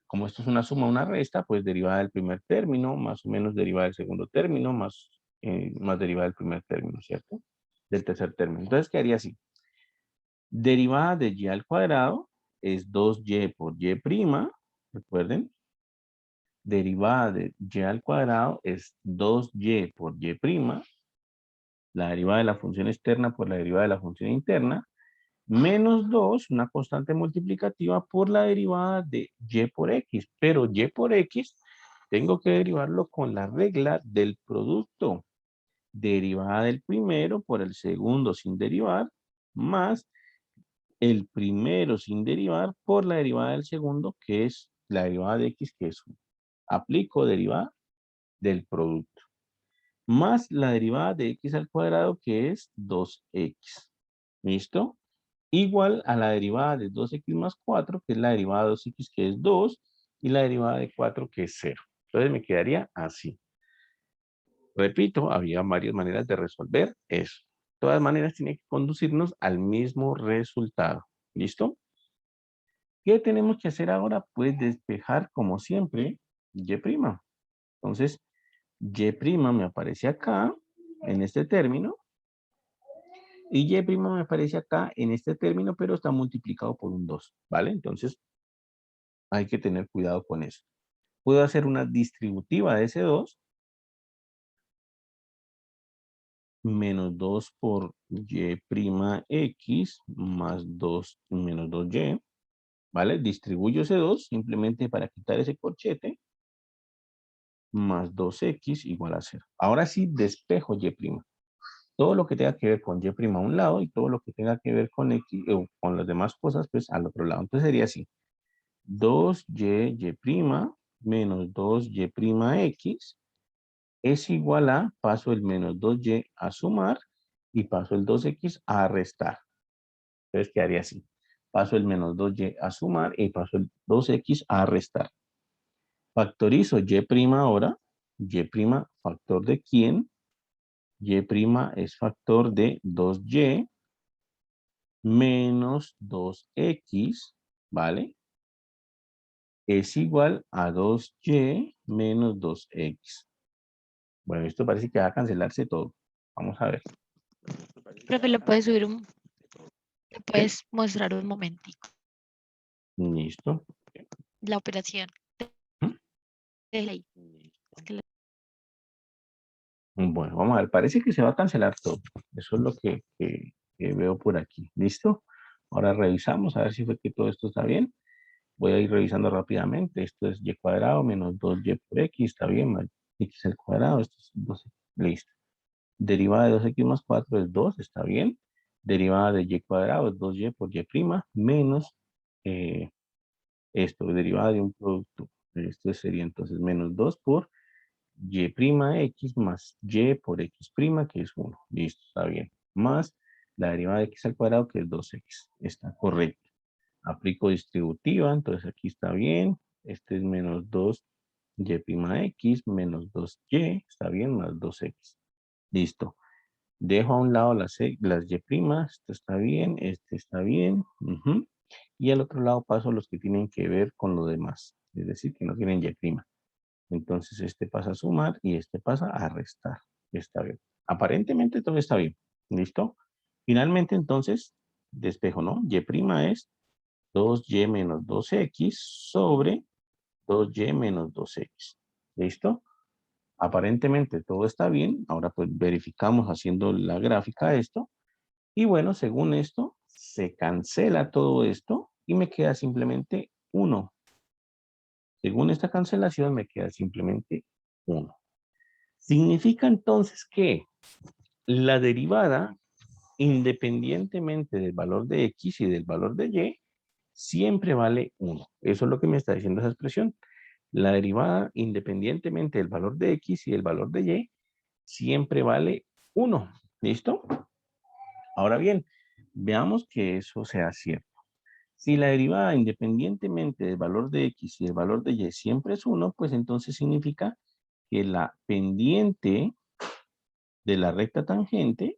como esto es una suma, una resta, pues derivada del primer término, más o menos derivada del segundo término, más derivada del primer término, ¿cierto? Del tercer término. Entonces quedaría así. Derivada de y al cuadrado es 2y por y prima, recuerden. Derivada de y al cuadrado es 2y por y prima. La derivada de la función externa por la derivada de la función interna. Menos 2, una constante multiplicativa por la derivada de y por x. Pero y por x tengo que derivarlo con la regla del producto. Derivada del primero por el segundo sin derivar, más el primero sin derivar por la derivada del segundo, que es la derivada de x, que es 1. Aplico derivada del producto. Más la derivada de x al cuadrado, que es 2x. ¿Listo? Igual a la derivada de 2x más 4, que es la derivada de 2x, que es 2, y la derivada de 4, que es 0. Entonces me quedaría así. Repito, había varias maneras de resolver eso. De todas maneras, tiene que conducirnos al mismo resultado. ¿Listo? ¿Qué tenemos que hacer ahora? Pues despejar, como siempre, y'. Entonces, y' me aparece acá, en este término, y y' me aparece acá en este término, pero está multiplicado por un 2, ¿vale? Entonces, hay que tener cuidado con eso. Puedo hacer una distributiva de ese 2, menos 2 por y'(x) más 2 menos 2y, ¿vale? Distribuyo ese 2 simplemente para quitar ese corchete, más 2x igual a 0. Ahora sí despejo y'. Todo lo que tenga que ver con y' a un lado y todo lo que tenga que ver con x o con las demás cosas, pues al otro lado. Entonces sería así. 2y' menos 2y'(x) es igual a, paso el menos 2y a sumar y paso el 2x a restar. Entonces quedaría así. Paso el menos 2y a sumar y paso el 2x a restar. Factorizo y' ahora. Y' factor de quién. Y' es factor de 2y menos 2x, ¿vale? Es igual a 2y menos 2x. Bueno, esto parece que va a cancelarse todo. Vamos a ver. Profe, ¿lo puedes subir lo ¿Qué? puedes mostrar un momentico? Listo. La operación. ¿Mm? Déjala ahí. Es que Bueno, vamos a ver. Parece que se va a cancelar todo. Eso es lo que veo por aquí. ¿Listo? Ahora revisamos a ver si fue que todo esto está bien. Voy a ir revisando rápidamente. Esto es y cuadrado menos 2y por x. Está bien, más x al cuadrado. Esto es 2x. Listo. Derivada de 2x más 4 es 2. Está bien. Derivada de y cuadrado es 2y por y' menos esto, derivada de un producto. Esto sería entonces menos 2 por y'(x) más y por x', que es 1. Listo, está bien. Más la derivada de x al cuadrado, que es 2x. Está correcto. Aplico distributiva, entonces aquí está bien. Este es menos 2y'(x) menos 2y, está bien, más 2x. Listo. Dejo a un lado las y', esto está bien, este está bien. Y al otro lado paso los que tienen que ver con lo demás, es decir, que no tienen y'. Entonces este pasa a sumar y este pasa a restar. Está bien. Aparentemente todo está bien. ¿Listo? Finalmente entonces despejo, ¿no? Y' es 2y menos 2x sobre 2y menos 2x. ¿Listo? Aparentemente todo está bien. Ahora pues verificamos haciendo la gráfica esto. Y bueno, según esto, se cancela todo esto y me queda simplemente 1. Según esta cancelación me queda simplemente 1. Significa entonces que la derivada, independientemente del valor de x y del valor de y, siempre vale 1. Eso es lo que me está diciendo esa expresión. La derivada, independientemente del valor de x y del valor de y, siempre vale 1. ¿Listo? Ahora bien, veamos que eso sea cierto. Si la derivada, independientemente del valor de x y del valor de y, siempre es 1, pues entonces significa que la pendiente de la recta tangente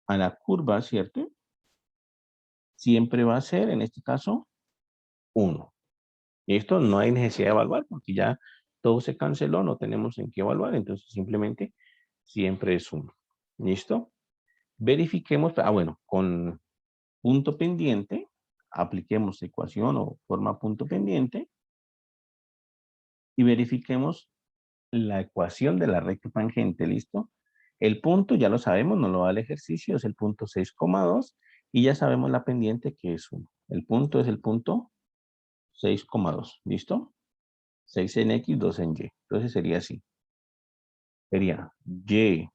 a la curva, ¿cierto? Siempre va a ser, en este caso, 1. Esto no hay necesidad de evaluar porque ya todo se canceló, no tenemos en qué evaluar, entonces simplemente siempre es 1. ¿Listo? Verifiquemos, bueno, con punto pendiente, apliquemos ecuación o forma punto pendiente y verifiquemos la ecuación de la recta tangente, ¿listo? El punto ya lo sabemos, nos lo da el ejercicio, es el punto 6,2 y ya sabemos la pendiente que es 1. El punto es el punto 6,2, ¿listo? 6 en X, 2 en Y. Entonces sería así. Sería Y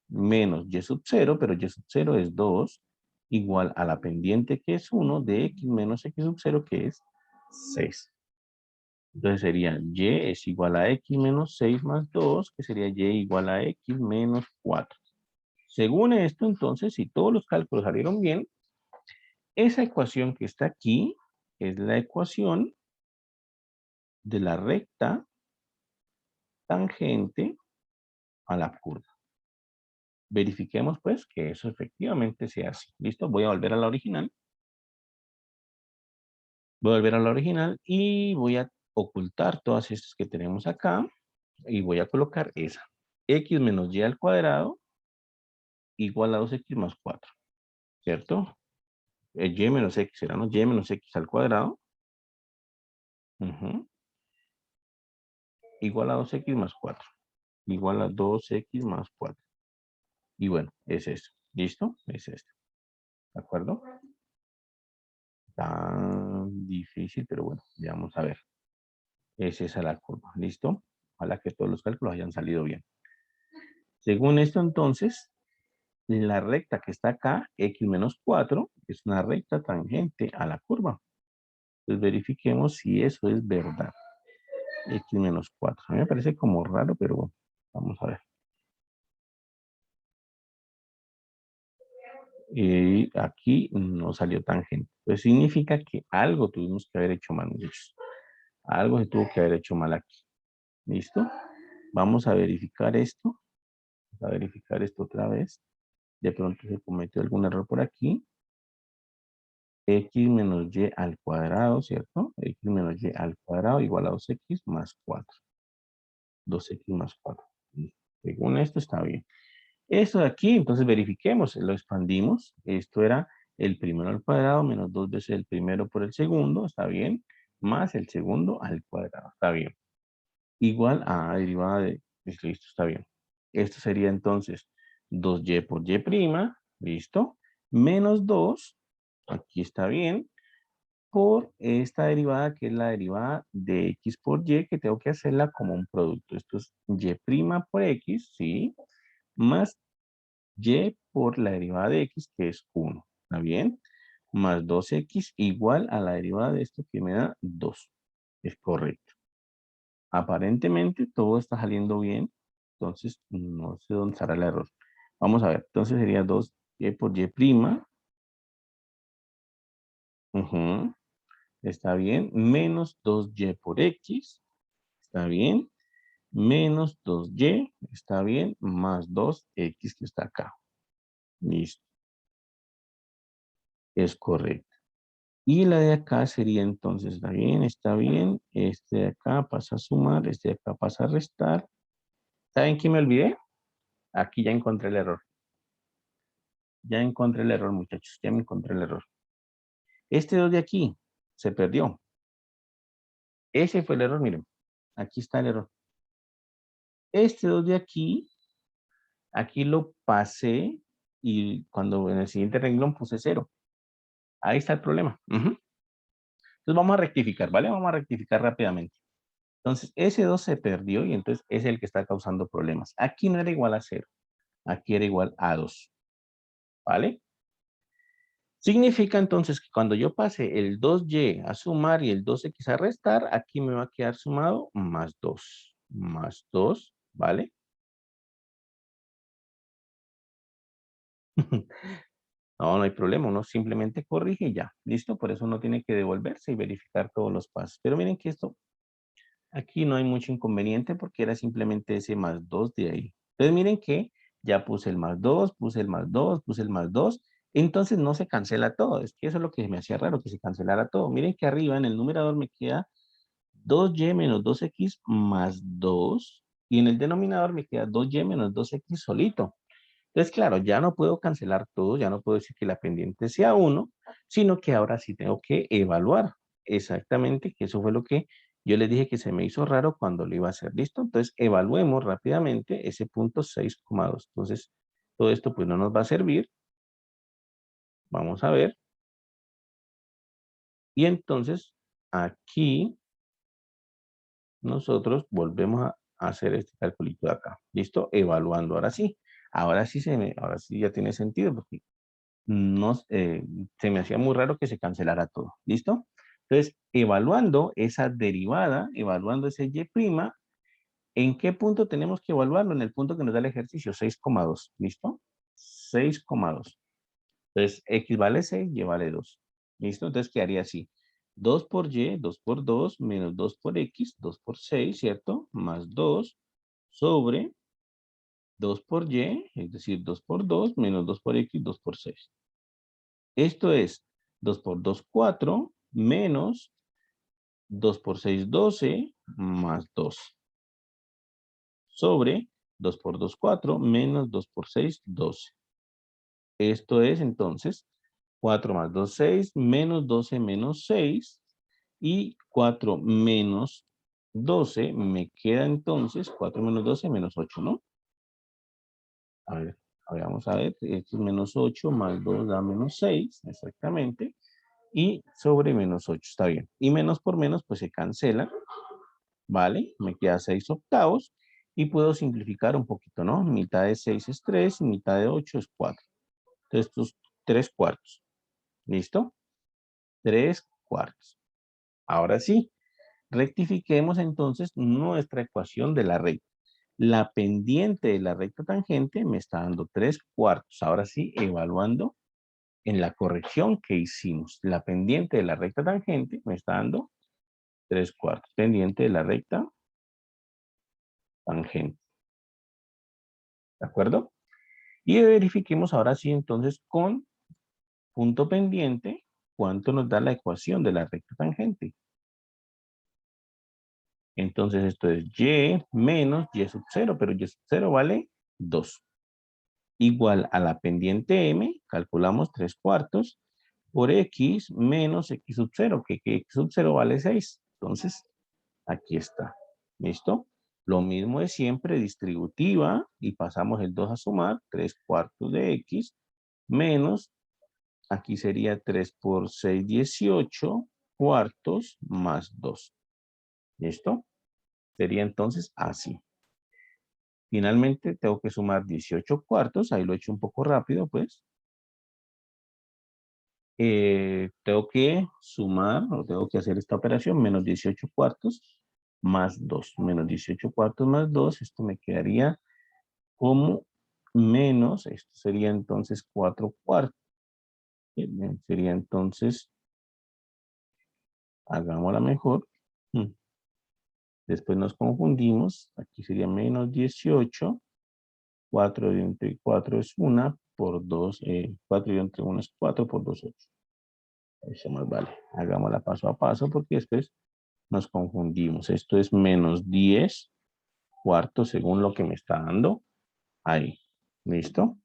menos Y sub 0, pero Y sub 0 es 2, igual a la pendiente que es 1 de X menos X sub 0 que es 6. Entonces sería Y es igual a X menos 6 más 2, que sería Y igual a X menos 4. Según esto, entonces, si todos los cálculos salieron bien, esa ecuación que está aquí es la ecuación de la recta tangente a la curva. Verifiquemos pues que eso efectivamente sea así. ¿Listo? Voy a volver a la original. Voy a volver a la original y voy a ocultar todas estas que tenemos acá y voy a colocar esa. X menos Y al cuadrado igual a 2X más 4. ¿Cierto? Y menos X será, ¿no? Y menos X al cuadrado. Igual a 2X más 4. Igual a 2X más 4. Y bueno, es eso. ¿Listo? Es esto. ¿De acuerdo? Tan difícil, pero bueno, ya vamos a ver. Es esa la curva. ¿Listo? Ojalá que todos los cálculos hayan salido bien. Según esto, entonces, la recta que está acá, X menos 4, es una recta tangente a la curva. Entonces verifiquemos si eso es verdad. X menos 4. A mí me parece como raro, pero bueno, vamos a ver. Y aquí no salió tangente. Pues significa que algo tuvimos que haber hecho mal, muchachos. Algo se tuvo que haber hecho mal aquí. ¿Listo? Vamos a verificar esto. Vamos a verificar esto otra vez. De pronto se cometió algún error por aquí. X menos Y al cuadrado, ¿cierto? X menos Y al cuadrado igual a 2X más 4. 2X más 4. Según esto está bien. Esto de aquí, entonces verifiquemos, lo expandimos. Esto era el primero al cuadrado menos 2 veces el primero por el segundo, está bien, más el segundo al cuadrado, está bien. Igual a derivada de, listo, está bien. Esto sería entonces 2y por y', listo, menos 2, aquí está bien, por esta derivada que es la derivada de x por y, que tengo que hacerla como un producto. Esto es y' por x, ¿sí? Más y por la derivada de x, que es 1. ¿Está bien? Más 2x igual a la derivada de esto que me da 2. Es correcto. Aparentemente todo está saliendo bien. Entonces no sé dónde estará el error. Vamos a ver. Entonces sería 2y por y'. Está bien. Menos 2y por x. Está bien. menos 2y, está bien, más 2x que está acá. Listo. Es correcto. Y la de acá sería entonces, está bien, está bien. Este de acá pasa a sumar, este de acá pasa a restar. ¿Saben qué me olvidé? Aquí ya encontré el error. Ya encontré el error, muchachos. Ya me encontré el error. Este 2 de aquí se perdió. Ese fue el error, miren. Aquí está el error. Este 2 de aquí lo pasé y cuando en el siguiente renglón puse 0. Ahí está el problema. Ujú. Entonces vamos a rectificar, ¿vale? Vamos a rectificar rápidamente. Entonces, ese 2 se perdió y entonces es el que está causando problemas. Aquí no era igual a 0. Aquí era igual a 2. ¿Vale? Significa entonces que cuando yo pase el 2y a sumar y el 2x a restar, aquí me va a quedar sumado más 2. Más 2, ¿vale? No, no hay problema, uno simplemente corrige y ya. ¿Listo? Por eso uno tiene que devolverse y verificar todos los pasos. Pero miren que esto, aquí no hay mucho inconveniente porque era simplemente ese más 2 de ahí. Entonces miren que ya puse el más 2, puse el más 2, puse el más 2. Entonces no se cancela todo. Es que eso es lo que me hacía raro, que se cancelara todo. Miren que arriba en el numerador me queda 2y menos 2x más 2. Y en el denominador me queda 2y menos 2x solito. Entonces, claro, ya no puedo cancelar todo, ya no puedo decir que la pendiente sea 1, sino que ahora sí tengo que evaluar exactamente, que eso fue lo que yo les dije que se me hizo raro cuando lo iba a hacer. ¿Listo? Entonces, evaluemos rápidamente ese punto 6,2. Entonces, todo esto pues no nos va a servir. Vamos a ver. Y entonces, aquí nosotros volvemos a hacer este calculito de acá. ¿Listo? Evaluando. Ahora sí. Ahora sí ahora sí ya tiene sentido porque no, se me hacía muy raro que se cancelara todo. ¿Listo? Entonces, evaluando esa derivada, evaluando ese y', ¿en qué punto tenemos que evaluarlo? En el punto que nos da el ejercicio, 6,2. ¿Listo? 6,2. Entonces, x vale 6, y vale 2. ¿Listo? Entonces, quedaría así. 2 por y, 2 por 2, menos 2 por x, 2 por 6, ¿cierto? Más 2 sobre 2 por y, es decir, 2 por 2, menos 2 por x, 2 por 6. Esto es 2 por 2, 4, menos 2 por 6, 12, más 2. Sobre 2 por 2, 4, menos 2 por 6, 12. Esto es entonces 4 más 2, 6, menos 12 menos 6. Y 4 menos 12 me queda entonces 4 menos 12 menos 8, ¿no? A ver, vamos a ver. Esto es menos 8 más 2 da menos 6, exactamente. Y sobre menos 8, está bien. Y menos por menos, pues se cancela, ¿vale? Me queda 6 octavos y puedo simplificar un poquito, ¿no? Mitad de 6 es 3 y mitad de 8 es 4. Entonces, estos 3 cuartos. ¿Listo? 3 cuartos. Ahora sí, rectifiquemos entonces nuestra ecuación de la recta. La pendiente de la recta tangente me está dando 3 cuartos. Ahora sí, evaluando en la corrección que hicimos. La pendiente de la recta tangente me está dando 3 cuartos. Pendiente de la recta tangente. ¿De acuerdo? Y verifiquemos ahora sí entonces con punto pendiente cuánto nos da la ecuación de la recta tangente. Entonces esto es y menos y sub 0, pero y sub 0 vale 2. Igual a la pendiente m, calculamos 3 cuartos, por x menos x sub 0, que x sub 0 vale 6. Entonces, aquí está. ¿Listo? Lo mismo de siempre, distributiva, y pasamos el 2 a sumar, 3 cuartos de x, menos, aquí sería 3 por 6, 18 cuartos más 2. ¿Listo? Sería entonces así. Finalmente tengo que sumar 18 cuartos, ahí lo he hecho un poco rápido, pues. Tengo que sumar, o tengo que hacer esta operación, menos 18 cuartos más 2. Menos 18 cuartos más 2, esto me quedaría como menos, esto sería entonces 4 cuartos. Sería entonces, hagámosla mejor. Después nos confundimos. Aquí sería menos 18. 4 y entre 4 es 1 por 2. 4 y entre 1 es 4 por 2, 8. Eso más vale. Hagámosla paso a paso porque después nos confundimos. Esto es menos 10 cuartos según lo que me está dando ahí. ¿Listo?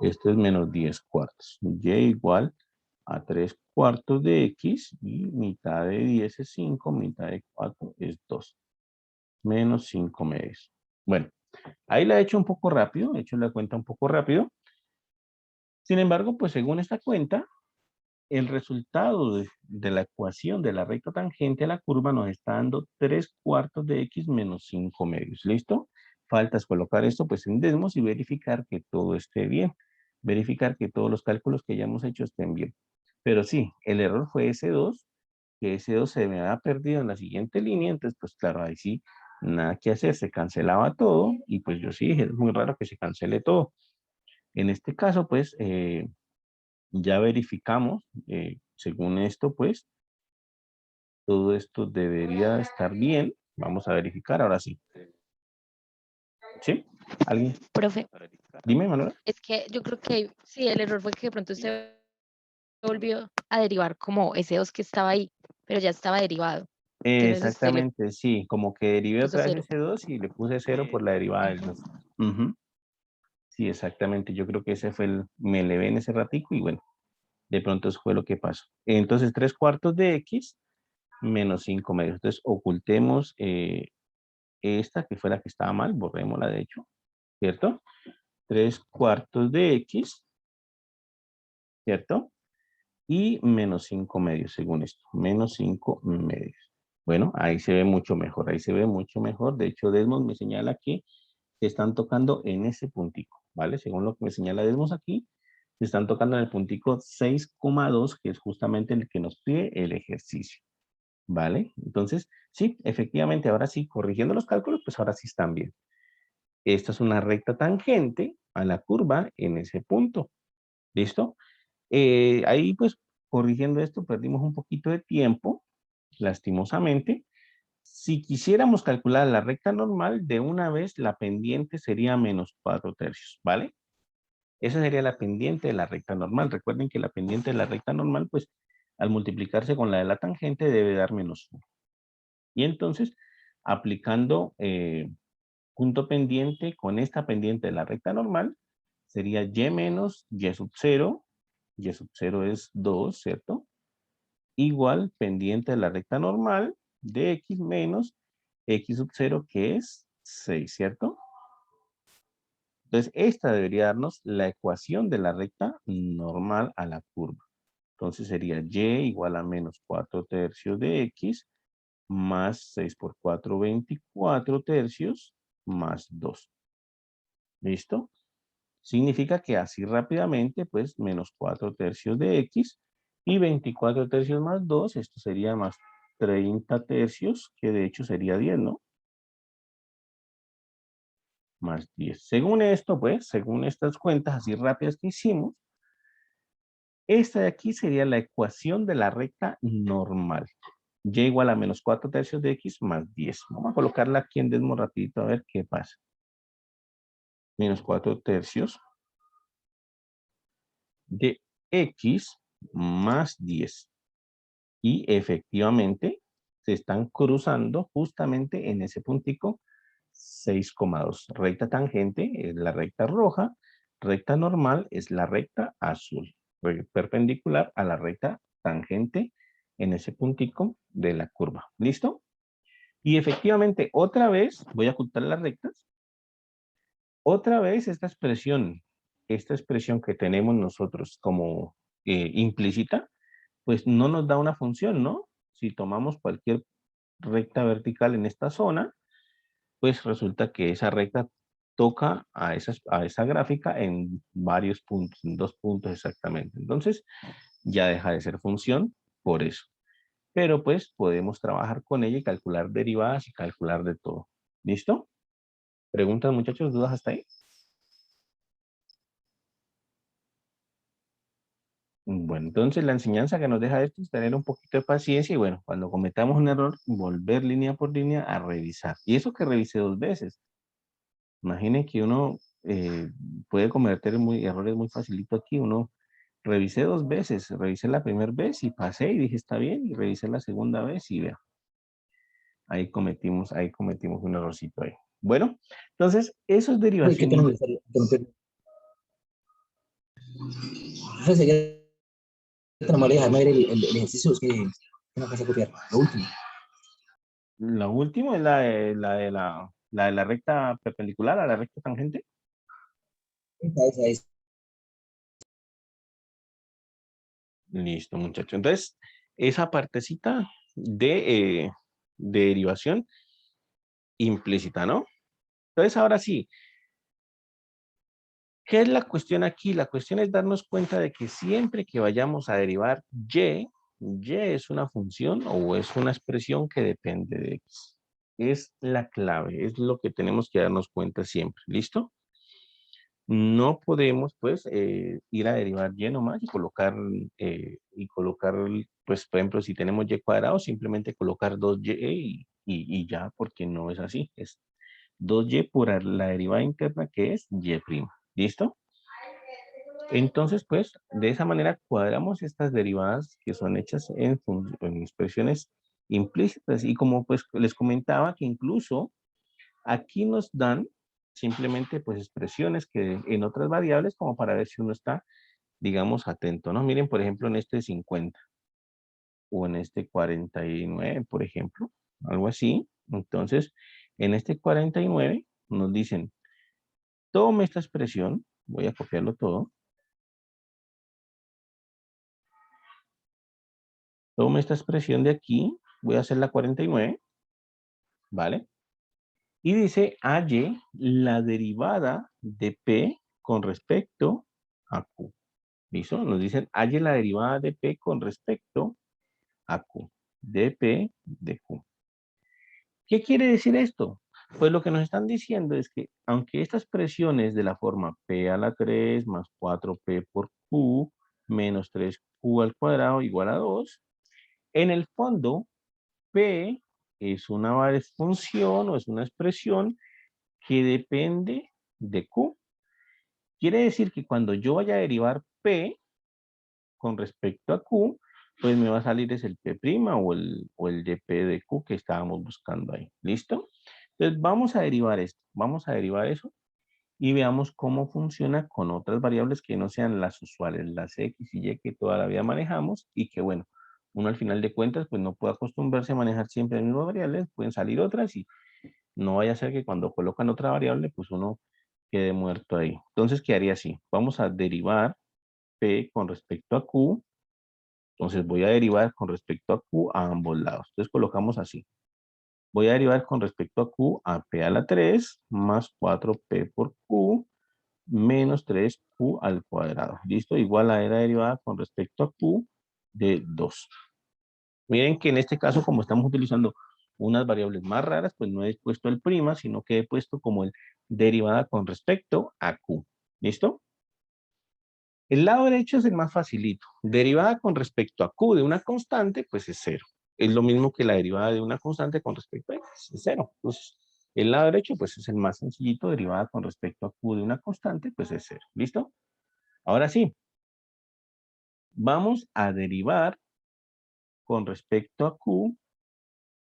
Esto es menos 10 cuartos. Y igual a 3 cuartos de x y mitad de 10 es 5, mitad de 4 es 2. Menos 5 medios. Bueno, ahí la he hecho un poco rápido, he hecho la cuenta un poco rápido. Sin embargo, pues según esta cuenta, el resultado de la ecuación de la recta tangente a la curva nos está dando 3 cuartos de x menos 5 medios. ¿Listo? Falta es colocar esto pues en Desmos y verificar que todo esté bien. Verificar que todos los cálculos que hayamos hecho estén bien. Pero sí, el error fue ese 2, que ese 2 se me había perdido en la siguiente línea, entonces pues claro, ahí sí, nada que hacer, se cancelaba todo y pues yo sí dije, es muy raro que se cancele todo. En este caso pues ya verificamos, según esto pues, todo esto debería estar bien. Vamos a verificar ahora sí. ¿Sí? ¿Alguien? Profe, Dime, Manuel. es que yo creo que sí, el error fue que de pronto usted volvió a derivar como ese 2 que estaba ahí, pero ya estaba derivado. Entonces usted le Exactamente, sí, como que derivé puso otra vez 0. ese 2 y le puse 0 por la derivada del 2. Sí, exactamente, yo creo que ese fue me elevé en ese ratico y bueno, de pronto eso fue lo que pasó. Entonces 3 cuartos de x menos 5 medios. Entonces ocultemos esta que fue la que estaba mal, borrémosla de hecho, ¿cierto? 3 cuartos de x, ¿cierto? Y menos 5 medios, según esto, menos 5 medios. Bueno, ahí se ve mucho mejor, ahí se ve mucho mejor. De hecho, Desmos me señala que se están tocando en ese puntico, ¿vale? Según lo que me señala Desmos aquí, se están tocando en el puntico 6,2, que es justamente el que nos pide el ejercicio, ¿vale? Entonces, sí, efectivamente, ahora sí, corrigiendo los cálculos, pues ahora sí están bien. Esta es una recta tangente a la curva en ese punto, ¿listo? Ahí pues corrigiendo esto perdimos un poquito de tiempo, lastimosamente. Si quisiéramos calcular la recta normal, de una vez la pendiente sería menos 4 tercios, ¿vale? Esa sería la pendiente de la recta normal. Recuerden que la pendiente de la recta normal, pues al multiplicarse con la de la tangente debe dar menos 1. Y entonces, aplicando punto pendiente con esta pendiente de la recta normal, sería y menos y sub 0. Y sub 0 es 2, ¿cierto? Igual pendiente de la recta normal de x menos x sub 0, que es 6, ¿cierto? Entonces, esta debería darnos la ecuación de la recta normal a la curva. Entonces, sería y igual a menos 4 tercios de x más 6 por 4, 24 tercios más 2. ¿Listo? Significa que así rápidamente, pues, menos 4 tercios de x y 24 tercios más 2, esto sería más 30 tercios, que de hecho sería 10, ¿no? Más 10. Según esto, pues, según estas cuentas así rápidas que hicimos, esta de aquí sería la ecuación de la recta normal. Y igual a menos 4 tercios de x más 10. Vamos a colocarla aquí en Desmos rapidito a ver qué pasa. Menos 4 tercios de x más 10. Y efectivamente se están cruzando justamente en ese puntico 6,2. Recta tangente es la recta roja, recta normal es la recta azul, perpendicular a la recta tangente en ese puntico de la curva. ¿Listo? Y efectivamente, otra vez, voy a ocultar las rectas, otra vez esta expresión que tenemos nosotros como implícita, pues no nos da una función, ¿no? Si tomamos cualquier recta vertical en esta zona, pues resulta que esa recta toca a esa gráfica en varios puntos, en 2 puntos exactamente. Entonces, ya deja de ser función por eso. Pero pues podemos trabajar con ella y calcular derivadas y calcular de todo. ¿Listo? ¿Preguntas, muchachos? ¿Dudas hasta ahí? Bueno. Bueno, entonces la enseñanza que nos deja esto es tener un poquito de paciencia y bueno, cuando cometamos un error, volver línea por línea a revisar. Y eso que revisé 2 veces. Imagine que uno puede cometer errores muy facilito aquí. Uno revisé 2 veces. Revisé la primera vez y pasé y dije está bien. Y revisé la segunda vez y vea. Ahí cometimos un errorcito ahí. Bueno, entonces eso es Uy, qué derivación. pena interrumpir. Profe, sería tan amable dejarme ver el ejercicio que no alcancé a copiar. Lo último. La última es la de la recta perpendicular a la recta tangente. Esa es. Listo, muchachos. Entonces, esa partecita de derivación implícita, ¿no? Entonces, ahora sí, ¿qué es la cuestión aquí? La cuestión es darnos cuenta de que siempre que vayamos a derivar y es una función o es una expresión que depende de x. Es la clave, es lo que tenemos que darnos cuenta siempre. ¿Listo? No podemos, pues, ir a derivar y nomás y colocar, pues, por ejemplo, si tenemos y cuadrado, simplemente colocar 2y y ya, porque no es así. Es 2y por la derivada interna que es y'. ¿Listo? Entonces, pues, de esa manera cuadramos estas derivadas que son hechas en expresiones implícitas. Y como pues les comentaba que incluso aquí nos dan simplemente pues expresiones que en otras variables como para ver si uno está, digamos, atento, ¿no? Miren, por ejemplo, en este 50 o en este 49, por ejemplo, algo así. Entonces, en este 49 nos dicen, tome esta expresión, voy a copiarlo todo, tome esta expresión de aquí, voy a hacer la 49, ¿vale? Y dice, halle la derivada de P con respecto a Q. ¿Listo? Nos dicen, halle la derivada de P con respecto a Q. De P de Q. ¿Qué quiere decir esto? Pues lo que nos están diciendo es que aunque esta expresión es de la forma P a la 3 más 4P por Q menos 3Q al cuadrado igual a 2, en el fondo P es una función o es una expresión que depende de Q. Quiere decir que cuando yo vaya a derivar P con respecto a Q, pues me va a salir es el P' o el de P de Q que estábamos buscando ahí. ¿Listo? Entonces vamos a derivar esto, vamos a derivar eso y veamos cómo funciona con otras variables que no sean las usuales, las X y Y que toda la vida manejamos y que bueno, uno al final de cuentas pues no puede acostumbrarse a manejar siempre las mismas variables, pueden salir otras y no vaya a ser que cuando colocan otra variable pues uno quede muerto ahí. Entonces quedaría así, vamos a derivar P con respecto a Q. Entonces voy a derivar con respecto a Q a ambos lados. Entonces colocamos así. Voy a derivar con respecto a Q a P a la 3 más 4P por Q menos 3Q al cuadrado. ¿Listo? Igual a la derivada con respecto a Q de 2. Miren que en este caso, como estamos utilizando unas variables más raras, pues no he puesto el prima, sino que he puesto como el derivada con respecto a Q. ¿Listo? El lado derecho es el más facilito. Derivada con respecto a Q de una constante, pues es 0. Es lo mismo que la derivada de una constante con respecto a X, es 0. Entonces, el lado derecho, pues es el más sencillito. Derivada con respecto a Q de una constante, pues es 0. ¿Listo? Ahora sí, vamos a derivar con respecto a Q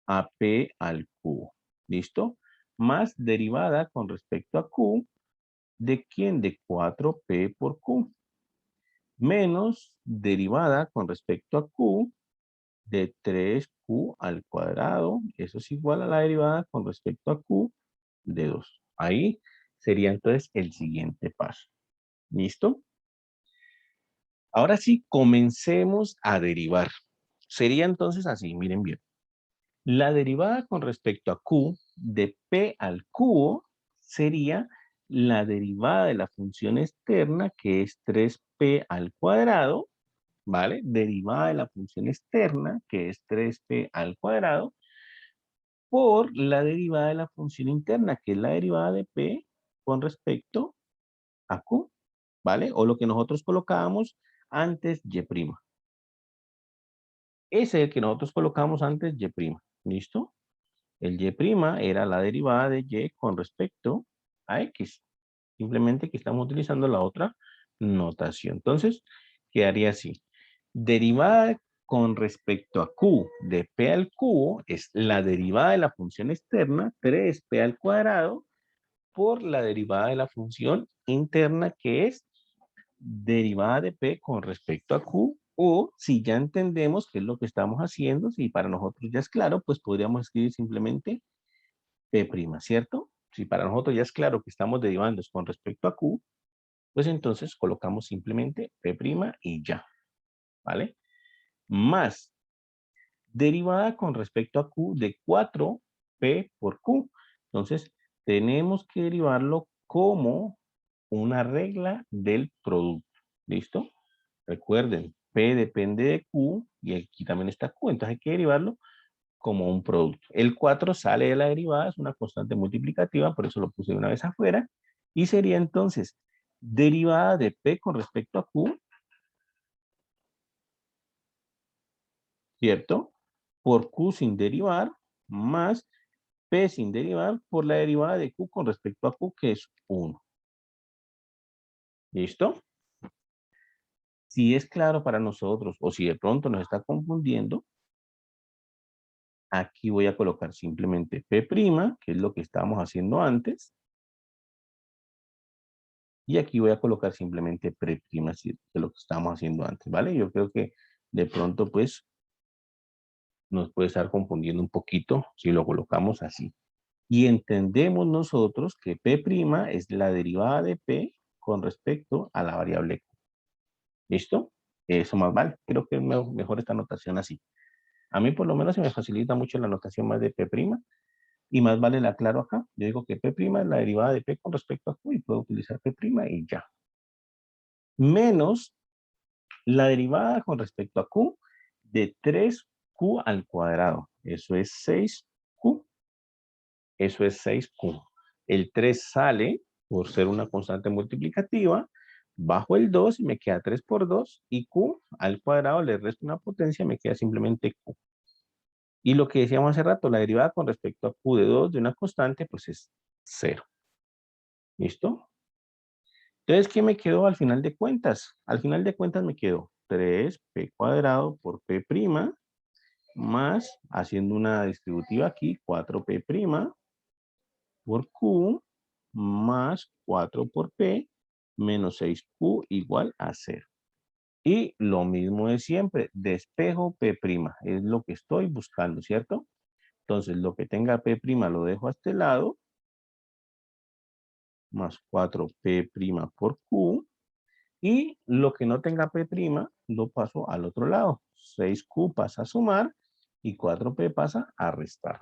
a P al cubo. ¿Listo? Más derivada con respecto a Q, ¿de quién? De 4P por Q. Menos derivada con respecto a Q de 3Q al cuadrado. Eso es igual a la derivada con respecto a Q de 2. Ahí sería entonces el siguiente paso. ¿Listo? Ahora sí, comencemos a derivar. Sería entonces así, miren bien. La derivada con respecto a Q de P al cubo sería la derivada de la función externa que es 3P al cuadrado, ¿vale? Derivada de la función externa que es 3P al cuadrado por la derivada de la función interna que es la derivada de P con respecto a Q, ¿vale? O lo que nosotros colocábamos antes Y'. Ese que nosotros colocamos antes, Y', ¿listo? El Y' era la derivada de Y con respecto a X. Simplemente que estamos utilizando la otra notación. Entonces, quedaría así. Derivada con respecto a Q de P al cubo es la derivada de la función externa, 3P al cuadrado, por la derivada de la función interna, que es derivada de P con respecto a Q, o si ya entendemos qué es lo que estamos haciendo, si para nosotros ya es claro, pues podríamos escribir simplemente P', ¿cierto? Si para nosotros ya es claro que estamos derivando con respecto a Q, pues entonces colocamos simplemente P' y ya, ¿vale? Más derivada con respecto a Q de 4P por Q. Entonces, tenemos que derivarlo como una regla del producto. ¿Listo? Recuerden, P depende de Q y aquí también está Q, entonces hay que derivarlo como un producto. El 4 sale de la derivada, es una constante multiplicativa, por eso lo puse una vez afuera, y sería entonces derivada de P con respecto a Q, ¿cierto? Por Q sin derivar, más P sin derivar por la derivada de Q con respecto a Q, que es 1. ¿Listo? Si es claro para nosotros o si de pronto nos está confundiendo, aquí voy a colocar simplemente P', que es lo que estábamos haciendo antes. Y aquí voy a colocar simplemente P', que es lo que estábamos haciendo antes, ¿vale? Yo creo que de pronto, pues, nos puede estar confundiendo un poquito si lo colocamos así. Y entendemos nosotros que P' es la derivada de P con respecto a la variable Q. ¿Listo? Eso más vale. Creo que es mejor esta notación así. A mí por lo menos se me facilita mucho la notación más de P'. Y más vale la aclaro acá. Yo digo que P' es la derivada de P con respecto a Q y puedo utilizar P' y ya. Menos la derivada con respecto a Q de 3Q al cuadrado. Eso es 6Q. Eso es 6Q. El 3 sale por ser una constante multiplicativa. Bajo el 2 y me queda 3 por 2. Y Q al cuadrado le resto una potencia, me queda simplemente Q. Y lo que decíamos hace rato, la derivada con respecto a Q de 2 de una constante, pues es 0. ¿Listo? Entonces, ¿qué me quedó al final de cuentas? Al final de cuentas me quedó 3P cuadrado por P' más, haciendo una distributiva aquí, 4P' por Q más 4 por P menos 6Q igual a 0. Y lo mismo de siempre, despejo P', es lo que estoy buscando, ¿cierto? Entonces, lo que tenga P' lo dejo a este lado, más 4P' por Q, y lo que no tenga P' lo paso al otro lado. 6Q pasa a sumar y 4P pasa a restar.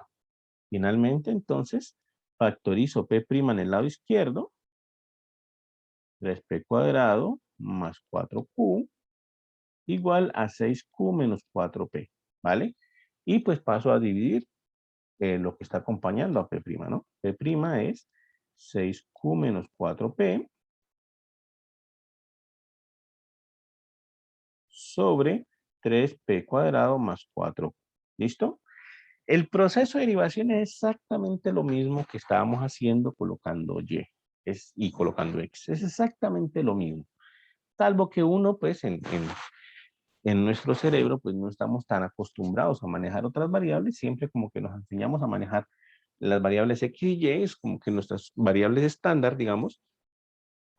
Finalmente, entonces, factorizo P' en el lado izquierdo, 3P cuadrado más 4Q, igual a 6Q menos 4P, ¿vale? Y pues paso a dividir lo que está acompañando a P', ¿no? P' es 6Q menos 4P sobre 3P cuadrado más 4. ¿Listo? El proceso de derivación es exactamente lo mismo que estábamos haciendo colocando Y y colocando X. Es exactamente lo mismo. Salvo que uno, pues, en nuestro cerebro, pues, no estamos tan acostumbrados a manejar otras variables. Siempre como que nos enseñamos a manejar las variables X y Y, es como que nuestras variables estándar, digamos.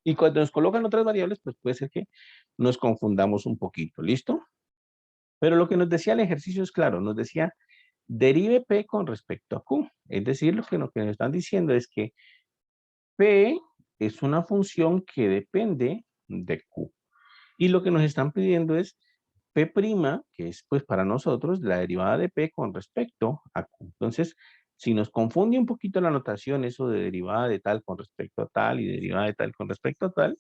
Y cuando nos colocan otras variables, pues puede ser que nos confundamos un poquito. ¿Listo? Pero lo que nos decía el ejercicio es claro, nos decía, derive P con respecto a Q. Es decir, lo que nos están diciendo es que P es una función que depende de Q. Y lo que nos están pidiendo es P', que es pues para nosotros la derivada de P con respecto a Q. Entonces, si nos confunde un poquito la notación, eso de derivada de tal con respecto a tal y derivada de tal con respecto a tal,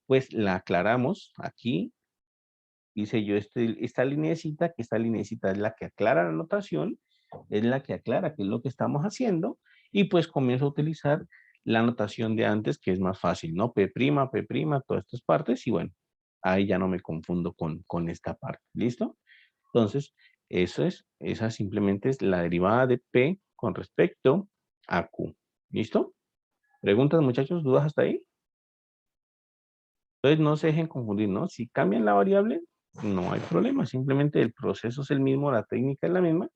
pues la aclaramos aquí. Hice yo esta lineecita, que esta lineecita es la que aclara la notación, es la que aclara qué es lo que estamos haciendo, y pues comienzo a utilizar la notación de antes, que es más fácil, ¿no? P', todas estas partes, y bueno, ahí ya no me confundo con esta parte, ¿listo? Entonces, Esa simplemente es la derivada de P con respecto a Q. ¿Listo? ¿Preguntas, muchachos? ¿Dudas hasta ahí? Entonces no se dejen confundir, ¿no? Si cambian la variable, no hay problema. Simplemente el proceso es el mismo, la técnica es la misma.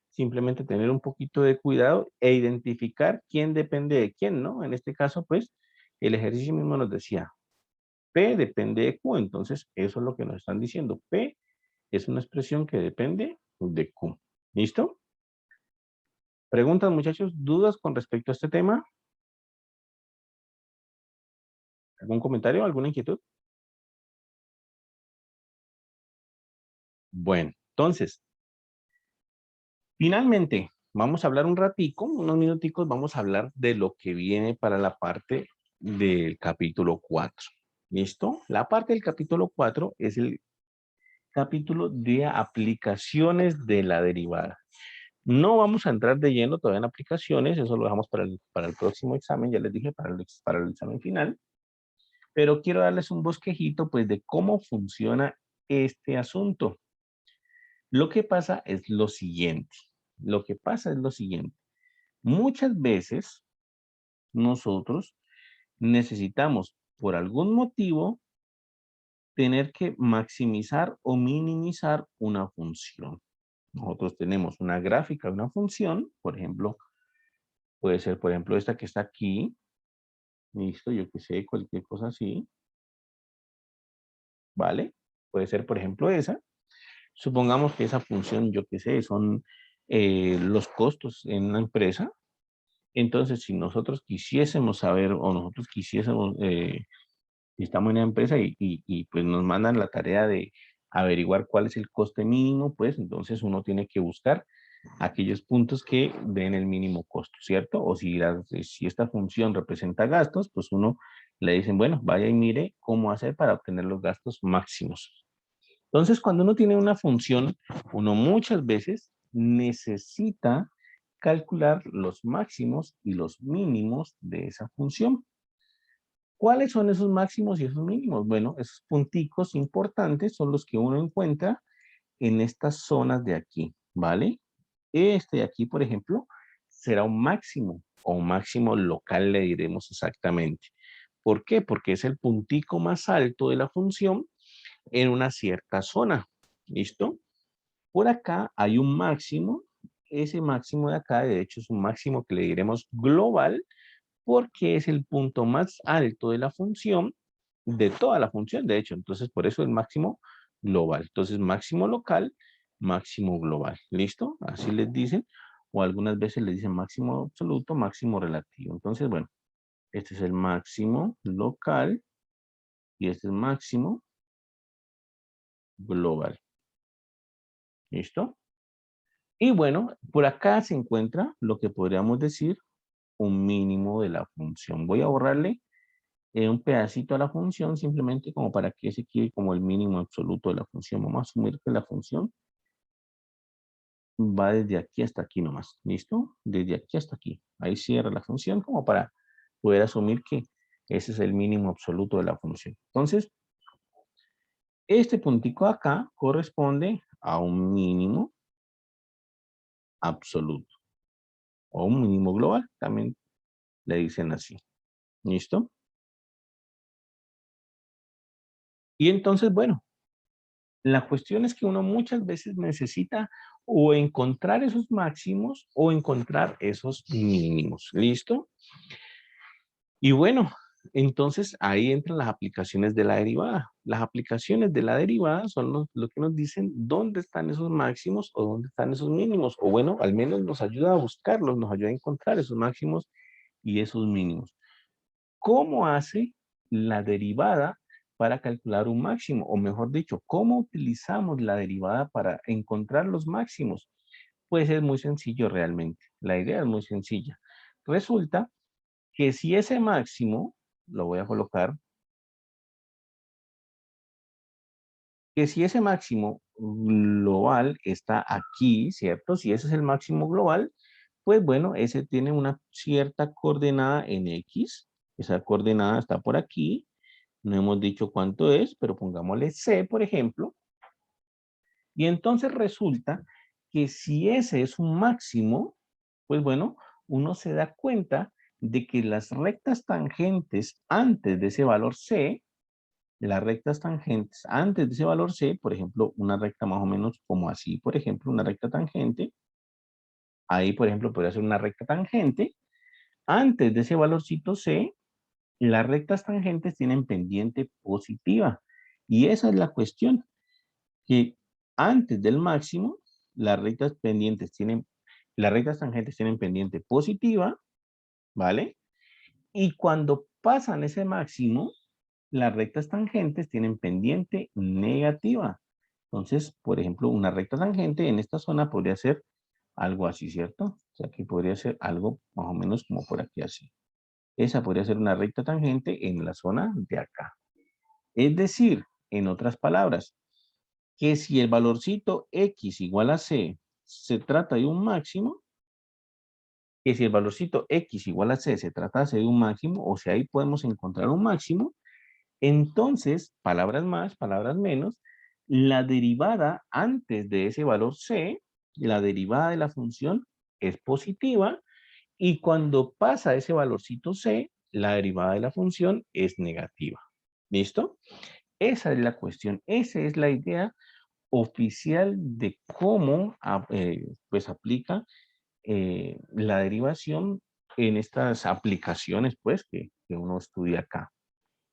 Simplemente tener un poquito de cuidado e identificar quién depende de quién, ¿no? En este caso, pues, el ejercicio mismo nos decía, P depende de Q, entonces eso es lo que nos están diciendo. P es una expresión que depende de Q. ¿Listo? ¿Preguntas, muchachos? ¿Dudas con respecto a este tema? ¿Algún comentario? ¿Alguna inquietud? Bueno, entonces, finalmente, vamos a hablar un ratico, unos minuticos, vamos a hablar de lo que viene para la parte del capítulo 4. ¿Listo? La parte del capítulo 4 es el capítulo de aplicaciones de la derivada. No vamos a entrar de lleno todavía en aplicaciones, eso lo dejamos para el próximo examen, ya les dije, para el examen final. Pero quiero darles un bosquejito, pues, de cómo funciona este asunto. Lo que pasa es lo siguiente. Lo que pasa es lo siguiente. Muchas veces nosotros necesitamos, por algún motivo, tener que maximizar o minimizar una función. Nosotros tenemos una gráfica de una función, por ejemplo, puede ser, por ejemplo, esta que está aquí. Listo, yo que sé, cualquier cosa así. ¿Vale? Puede ser, por ejemplo, esa. Supongamos que esa función, yo qué sé, son los costos en una empresa. Entonces, si nosotros quisiésemos saber o nosotros quisiésemos, si estamos en una empresa y pues nos mandan la tarea de averiguar cuál es el coste mínimo, pues entonces uno tiene que buscar aquellos puntos que den el mínimo costo, ¿cierto? O si esta función representa gastos, pues uno le dicen, bueno, vaya y mire cómo hacer para obtener los gastos máximos. Entonces, cuando uno tiene una función, uno muchas veces necesita calcular los máximos y los mínimos de esa función. ¿Cuáles son esos máximos y esos mínimos? Bueno, esos punticos importantes son los que uno encuentra en estas zonas de aquí, ¿vale? Este de aquí, por ejemplo, será un máximo o un máximo local, le diremos exactamente. ¿Por qué? Porque es el puntico más alto de la función en una cierta zona. ¿Listo? Por acá hay un máximo. Ese máximo de acá, de hecho, es un máximo que le diremos global porque es el punto más alto de la función, de toda la función, de hecho. Entonces, por eso el máximo global. Entonces, máximo local, máximo global. ¿Listo? Así les dicen. O algunas veces les dicen máximo absoluto, máximo relativo. Entonces, bueno, este es el máximo local y este es máximo global. ¿Listo? Y bueno, por acá se encuentra lo que podríamos decir un mínimo de la función. Voy a borrarle un pedacito a la función simplemente como para que se quede como el mínimo absoluto de la función. Vamos a asumir que la función va desde aquí hasta aquí nomás. ¿Listo? Desde aquí hasta aquí. Ahí cierra la función como para poder asumir que ese es el mínimo absoluto de la función. Entonces, este puntico acá corresponde a un mínimo absoluto o un mínimo global. También le dicen así. ¿Listo? Y entonces, bueno, la cuestión es que uno muchas veces necesita o encontrar esos máximos o encontrar esos mínimos. ¿Listo? Y bueno, entonces ahí entran las aplicaciones de la derivada. Las aplicaciones de la derivada son lo que nos dicen dónde están esos máximos o dónde están esos mínimos. O bueno, al menos nos ayuda a buscarlos, nos ayuda a encontrar esos máximos y esos mínimos. ¿Cómo hace la derivada para calcular un máximo? O mejor dicho, ¿cómo utilizamos la derivada para encontrar los máximos? Pues es muy sencillo realmente. La idea es muy sencilla. Resulta que si ese máximo, lo voy a colocar, que si ese máximo global está aquí, ¿cierto? Si ese es el máximo global, pues bueno, ese tiene una cierta coordenada en X. Esa coordenada está por aquí. No hemos dicho cuánto es, pero pongámosle C, por ejemplo. Y entonces resulta que si ese es un máximo, pues bueno, uno se da cuenta de que las rectas tangentes antes de ese valor C, las rectas tangentes antes de ese valor C, por ejemplo, una recta más o menos como así, por ejemplo, una recta tangente, ahí, por ejemplo, podría ser una recta tangente, antes de ese valorcito C, las rectas tangentes tienen pendiente positiva. Y esa es la cuestión, que antes del máximo, las rectas tangentes tienen pendiente positiva, ¿vale? Y cuando pasan ese máximo, las rectas tangentes tienen pendiente negativa. Entonces, por ejemplo, una recta tangente en esta zona podría ser algo así, ¿cierto? O sea, que podría ser algo más o menos como por aquí así. Esa podría ser una recta tangente en la zona de acá. Es decir, en otras palabras, que si el valorcito x igual a c se trata de un máximo, que si el valorcito x igual a c se trata de un máximo, o sea, ahí podemos encontrar un máximo, entonces, palabras más, palabras menos, la derivada antes de ese valor c, la derivada de la función es positiva, y cuando pasa ese valorcito c, la derivada de la función es negativa. ¿Listo? Esa es la cuestión, esa es la idea oficial de cómo pues aplica la derivación en estas aplicaciones pues que uno estudia acá.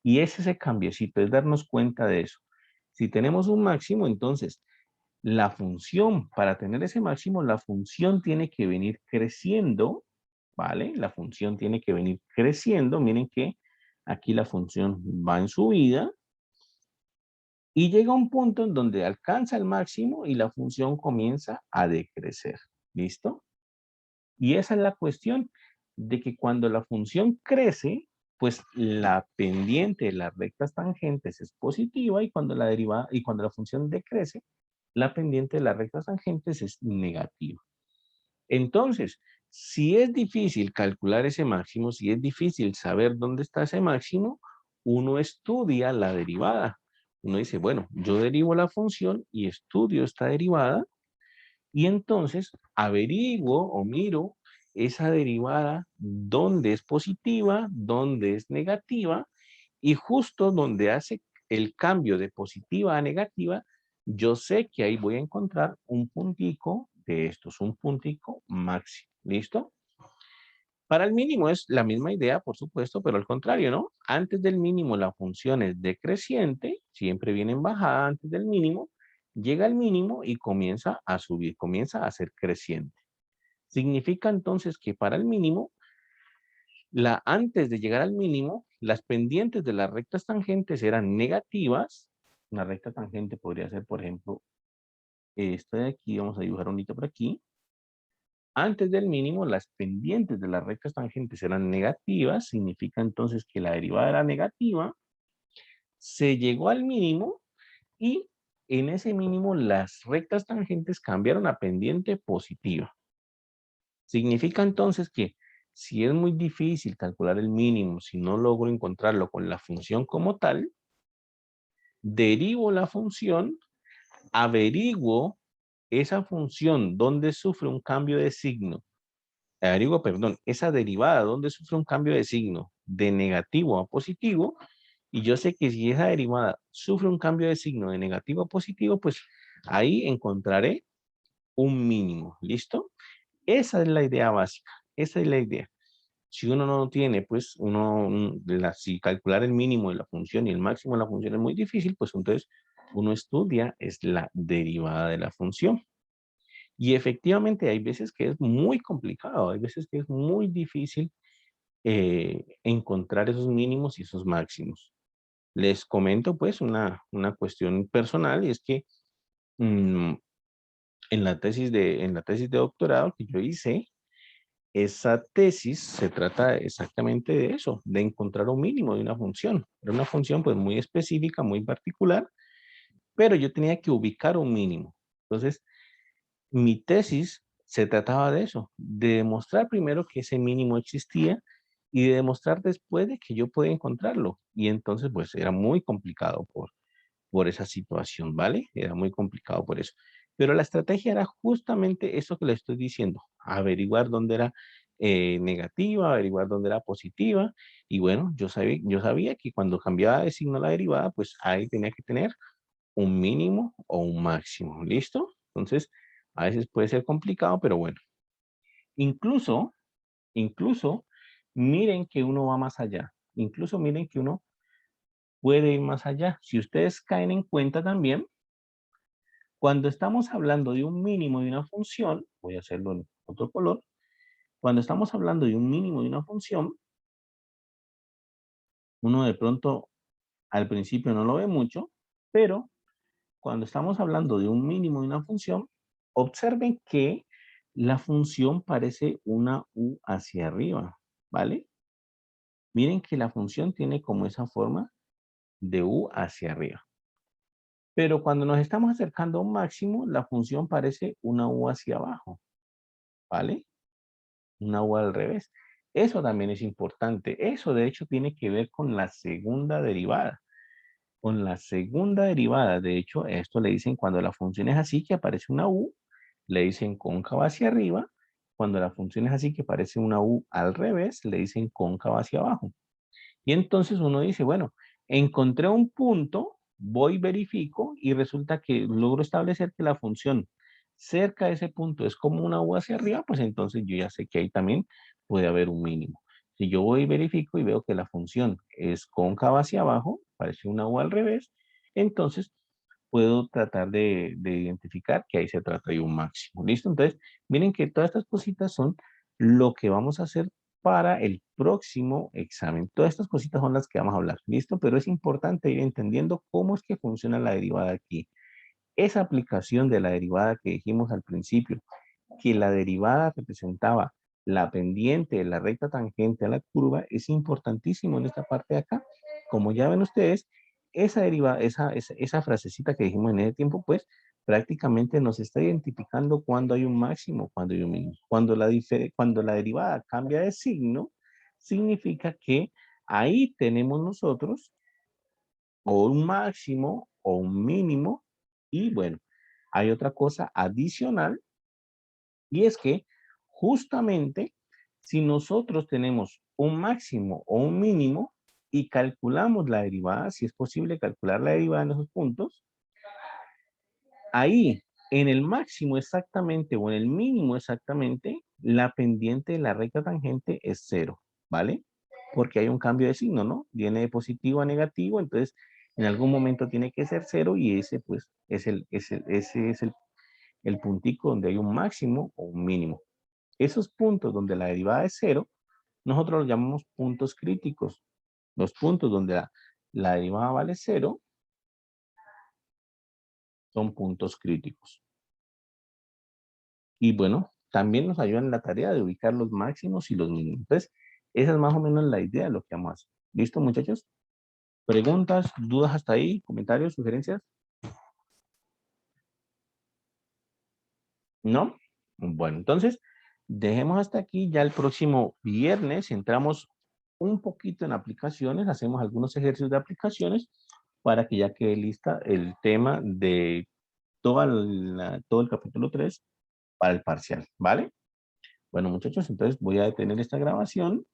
Y es ese cambiecito, es darnos cuenta de eso. Si tenemos un máximo, entonces la función, para tener ese máximo, la función tiene que venir creciendo, ¿vale? La función tiene que venir creciendo. Miren que aquí la función va en subida y llega a un punto en donde alcanza el máximo y la función comienza a decrecer. ¿Listo? Y esa es la cuestión de que cuando la función crece, pues la pendiente de las rectas tangentes es positiva y cuando la derivada y cuando la función decrece, la pendiente de las rectas tangentes es negativa. Entonces, si es difícil calcular ese máximo, si es difícil saber dónde está ese máximo, uno estudia la derivada. Uno dice, bueno, yo derivo la función y estudio esta derivada y entonces averiguo o miro esa derivada dónde es positiva, dónde es negativa y justo donde hace el cambio de positiva a negativa, yo sé que ahí voy a encontrar un puntico de estos, un puntico máximo. ¿Listo? Para el mínimo es la misma idea, por supuesto, pero al contrario, ¿no? Antes del mínimo la función es decreciente, siempre viene en bajada antes del mínimo, llega al mínimo y comienza a subir, comienza a ser creciente. Significa entonces que para el mínimo, antes de llegar al mínimo, las pendientes de las rectas tangentes eran negativas. Una recta tangente podría ser, por ejemplo, esta de aquí, vamos a dibujar bonito por aquí. Antes del mínimo, las pendientes de las rectas tangentes eran negativas, significa entonces que la derivada era negativa. Se llegó al mínimo y en ese mínimo las rectas tangentes cambiaron a pendiente positiva. Significa entonces que si es muy difícil calcular el mínimo, si no logro encontrarlo con la función como tal, derivo la función, averiguo esa función donde sufre un cambio de signo, esa derivada donde sufre un cambio de signo de negativo a positivo, y yo sé que si esa derivada sufre un cambio de signo de negativo a positivo, pues ahí encontraré un mínimo, ¿listo? Esa es la idea básica, esa es la idea. Si uno no tiene, pues, si calcular el mínimo de la función y el máximo de la función es muy difícil, pues entonces uno estudia es la derivada de la función. Y efectivamente hay veces que es muy complicado, hay veces que es muy difícil encontrar esos mínimos y esos máximos. Les comento pues una cuestión personal y es que mm, en la tesis de doctorado que yo hice, esa tesis se trata exactamente de eso, de encontrar un mínimo de una función. Era una función pues muy específica, muy particular, pero yo tenía que ubicar un mínimo. Entonces, mi tesis se trataba de eso, de demostrar primero que ese mínimo existía y de demostrar después de que yo podía encontrarlo. Y entonces, pues era muy complicado por esa situación, ¿vale? Era muy complicado por eso. Pero la estrategia era justamente eso que le estoy diciendo, averiguar dónde era negativa, averiguar dónde era positiva, y bueno, yo sabía que cuando cambiaba de signo la derivada, pues ahí tenía que tener un mínimo o un máximo, ¿listo? Entonces, a veces puede ser complicado, pero bueno. Incluso, miren que uno va más allá. Incluso miren que uno puede ir más allá. Si ustedes caen en cuenta también, cuando estamos hablando de un mínimo de una función, voy a hacerlo en otro color, cuando estamos hablando de un mínimo de una función, uno de pronto al principio no lo ve mucho, pero cuando estamos hablando de un mínimo de una función, observen que la función parece una U hacia arriba, ¿vale? Miren que la función tiene como esa forma de U hacia arriba. Pero cuando nos estamos acercando a un máximo, la función parece una U hacia abajo, ¿vale? Una U al revés. Eso también es importante. Eso de hecho tiene que ver con la segunda derivada. Con la segunda derivada, de hecho, esto le dicen cuando la función es así que aparece una U, le dicen cóncava hacia arriba. Cuando la función es así que aparece una U al revés, le dicen cóncava hacia abajo. Y entonces uno dice, bueno, encontré un punto, voy, verifico y resulta que logro establecer que la función cerca de ese punto es como una U hacia arriba, pues entonces yo ya sé que ahí también puede haber un mínimo. Si yo voy y verifico y veo que la función es cóncava hacia abajo, parece una U al revés, entonces puedo tratar de identificar que ahí se trata de un máximo. ¿Listo? Entonces, miren que todas estas cositas son lo que vamos a hacer para el próximo examen. Todas estas cositas son las que vamos a hablar. ¿Listo? Pero es importante ir entendiendo cómo es que funciona la derivada aquí. Esa aplicación de la derivada que dijimos al principio, que la derivada representaba la pendiente de la recta tangente a la curva, es importantísimo en esta parte de acá. Como ya ven ustedes, esa derivada, esa frasecita que dijimos en ese tiempo, pues prácticamente nos está identificando cuando hay un máximo, cuando hay un mínimo. Cuando la derivada cambia de signo, significa que ahí tenemos nosotros o un máximo o un mínimo. Y bueno, hay otra cosa adicional y es que justamente si nosotros tenemos un máximo o un mínimo y calculamos la derivada, si es posible calcular la derivada en esos puntos, ahí en el máximo exactamente o en el mínimo exactamente, la pendiente de la recta tangente es 0, ¿vale? Porque hay un cambio de signo, ¿no? Viene de positivo a negativo, entonces en algún momento tiene que ser 0 y ese pues ese es el puntico donde hay un máximo o un mínimo. Esos puntos donde la derivada es 0, nosotros los llamamos puntos críticos. Los puntos donde la derivada vale 0 son puntos críticos. Y bueno, también nos ayudan en la tarea de ubicar los máximos y los mínimos. Entonces, esa es más o menos la idea de lo que vamos a hacer. ¿Listo, muchachos? ¿Preguntas, dudas hasta ahí? ¿Comentarios, sugerencias? ¿No? Bueno, entonces, dejemos hasta aquí. Ya el próximo viernes entramos un poquito en aplicaciones, hacemos algunos ejercicios de aplicaciones para que ya quede lista el tema de todo el capítulo 3 para el parcial, ¿vale? Bueno, muchachos, entonces voy a detener esta grabación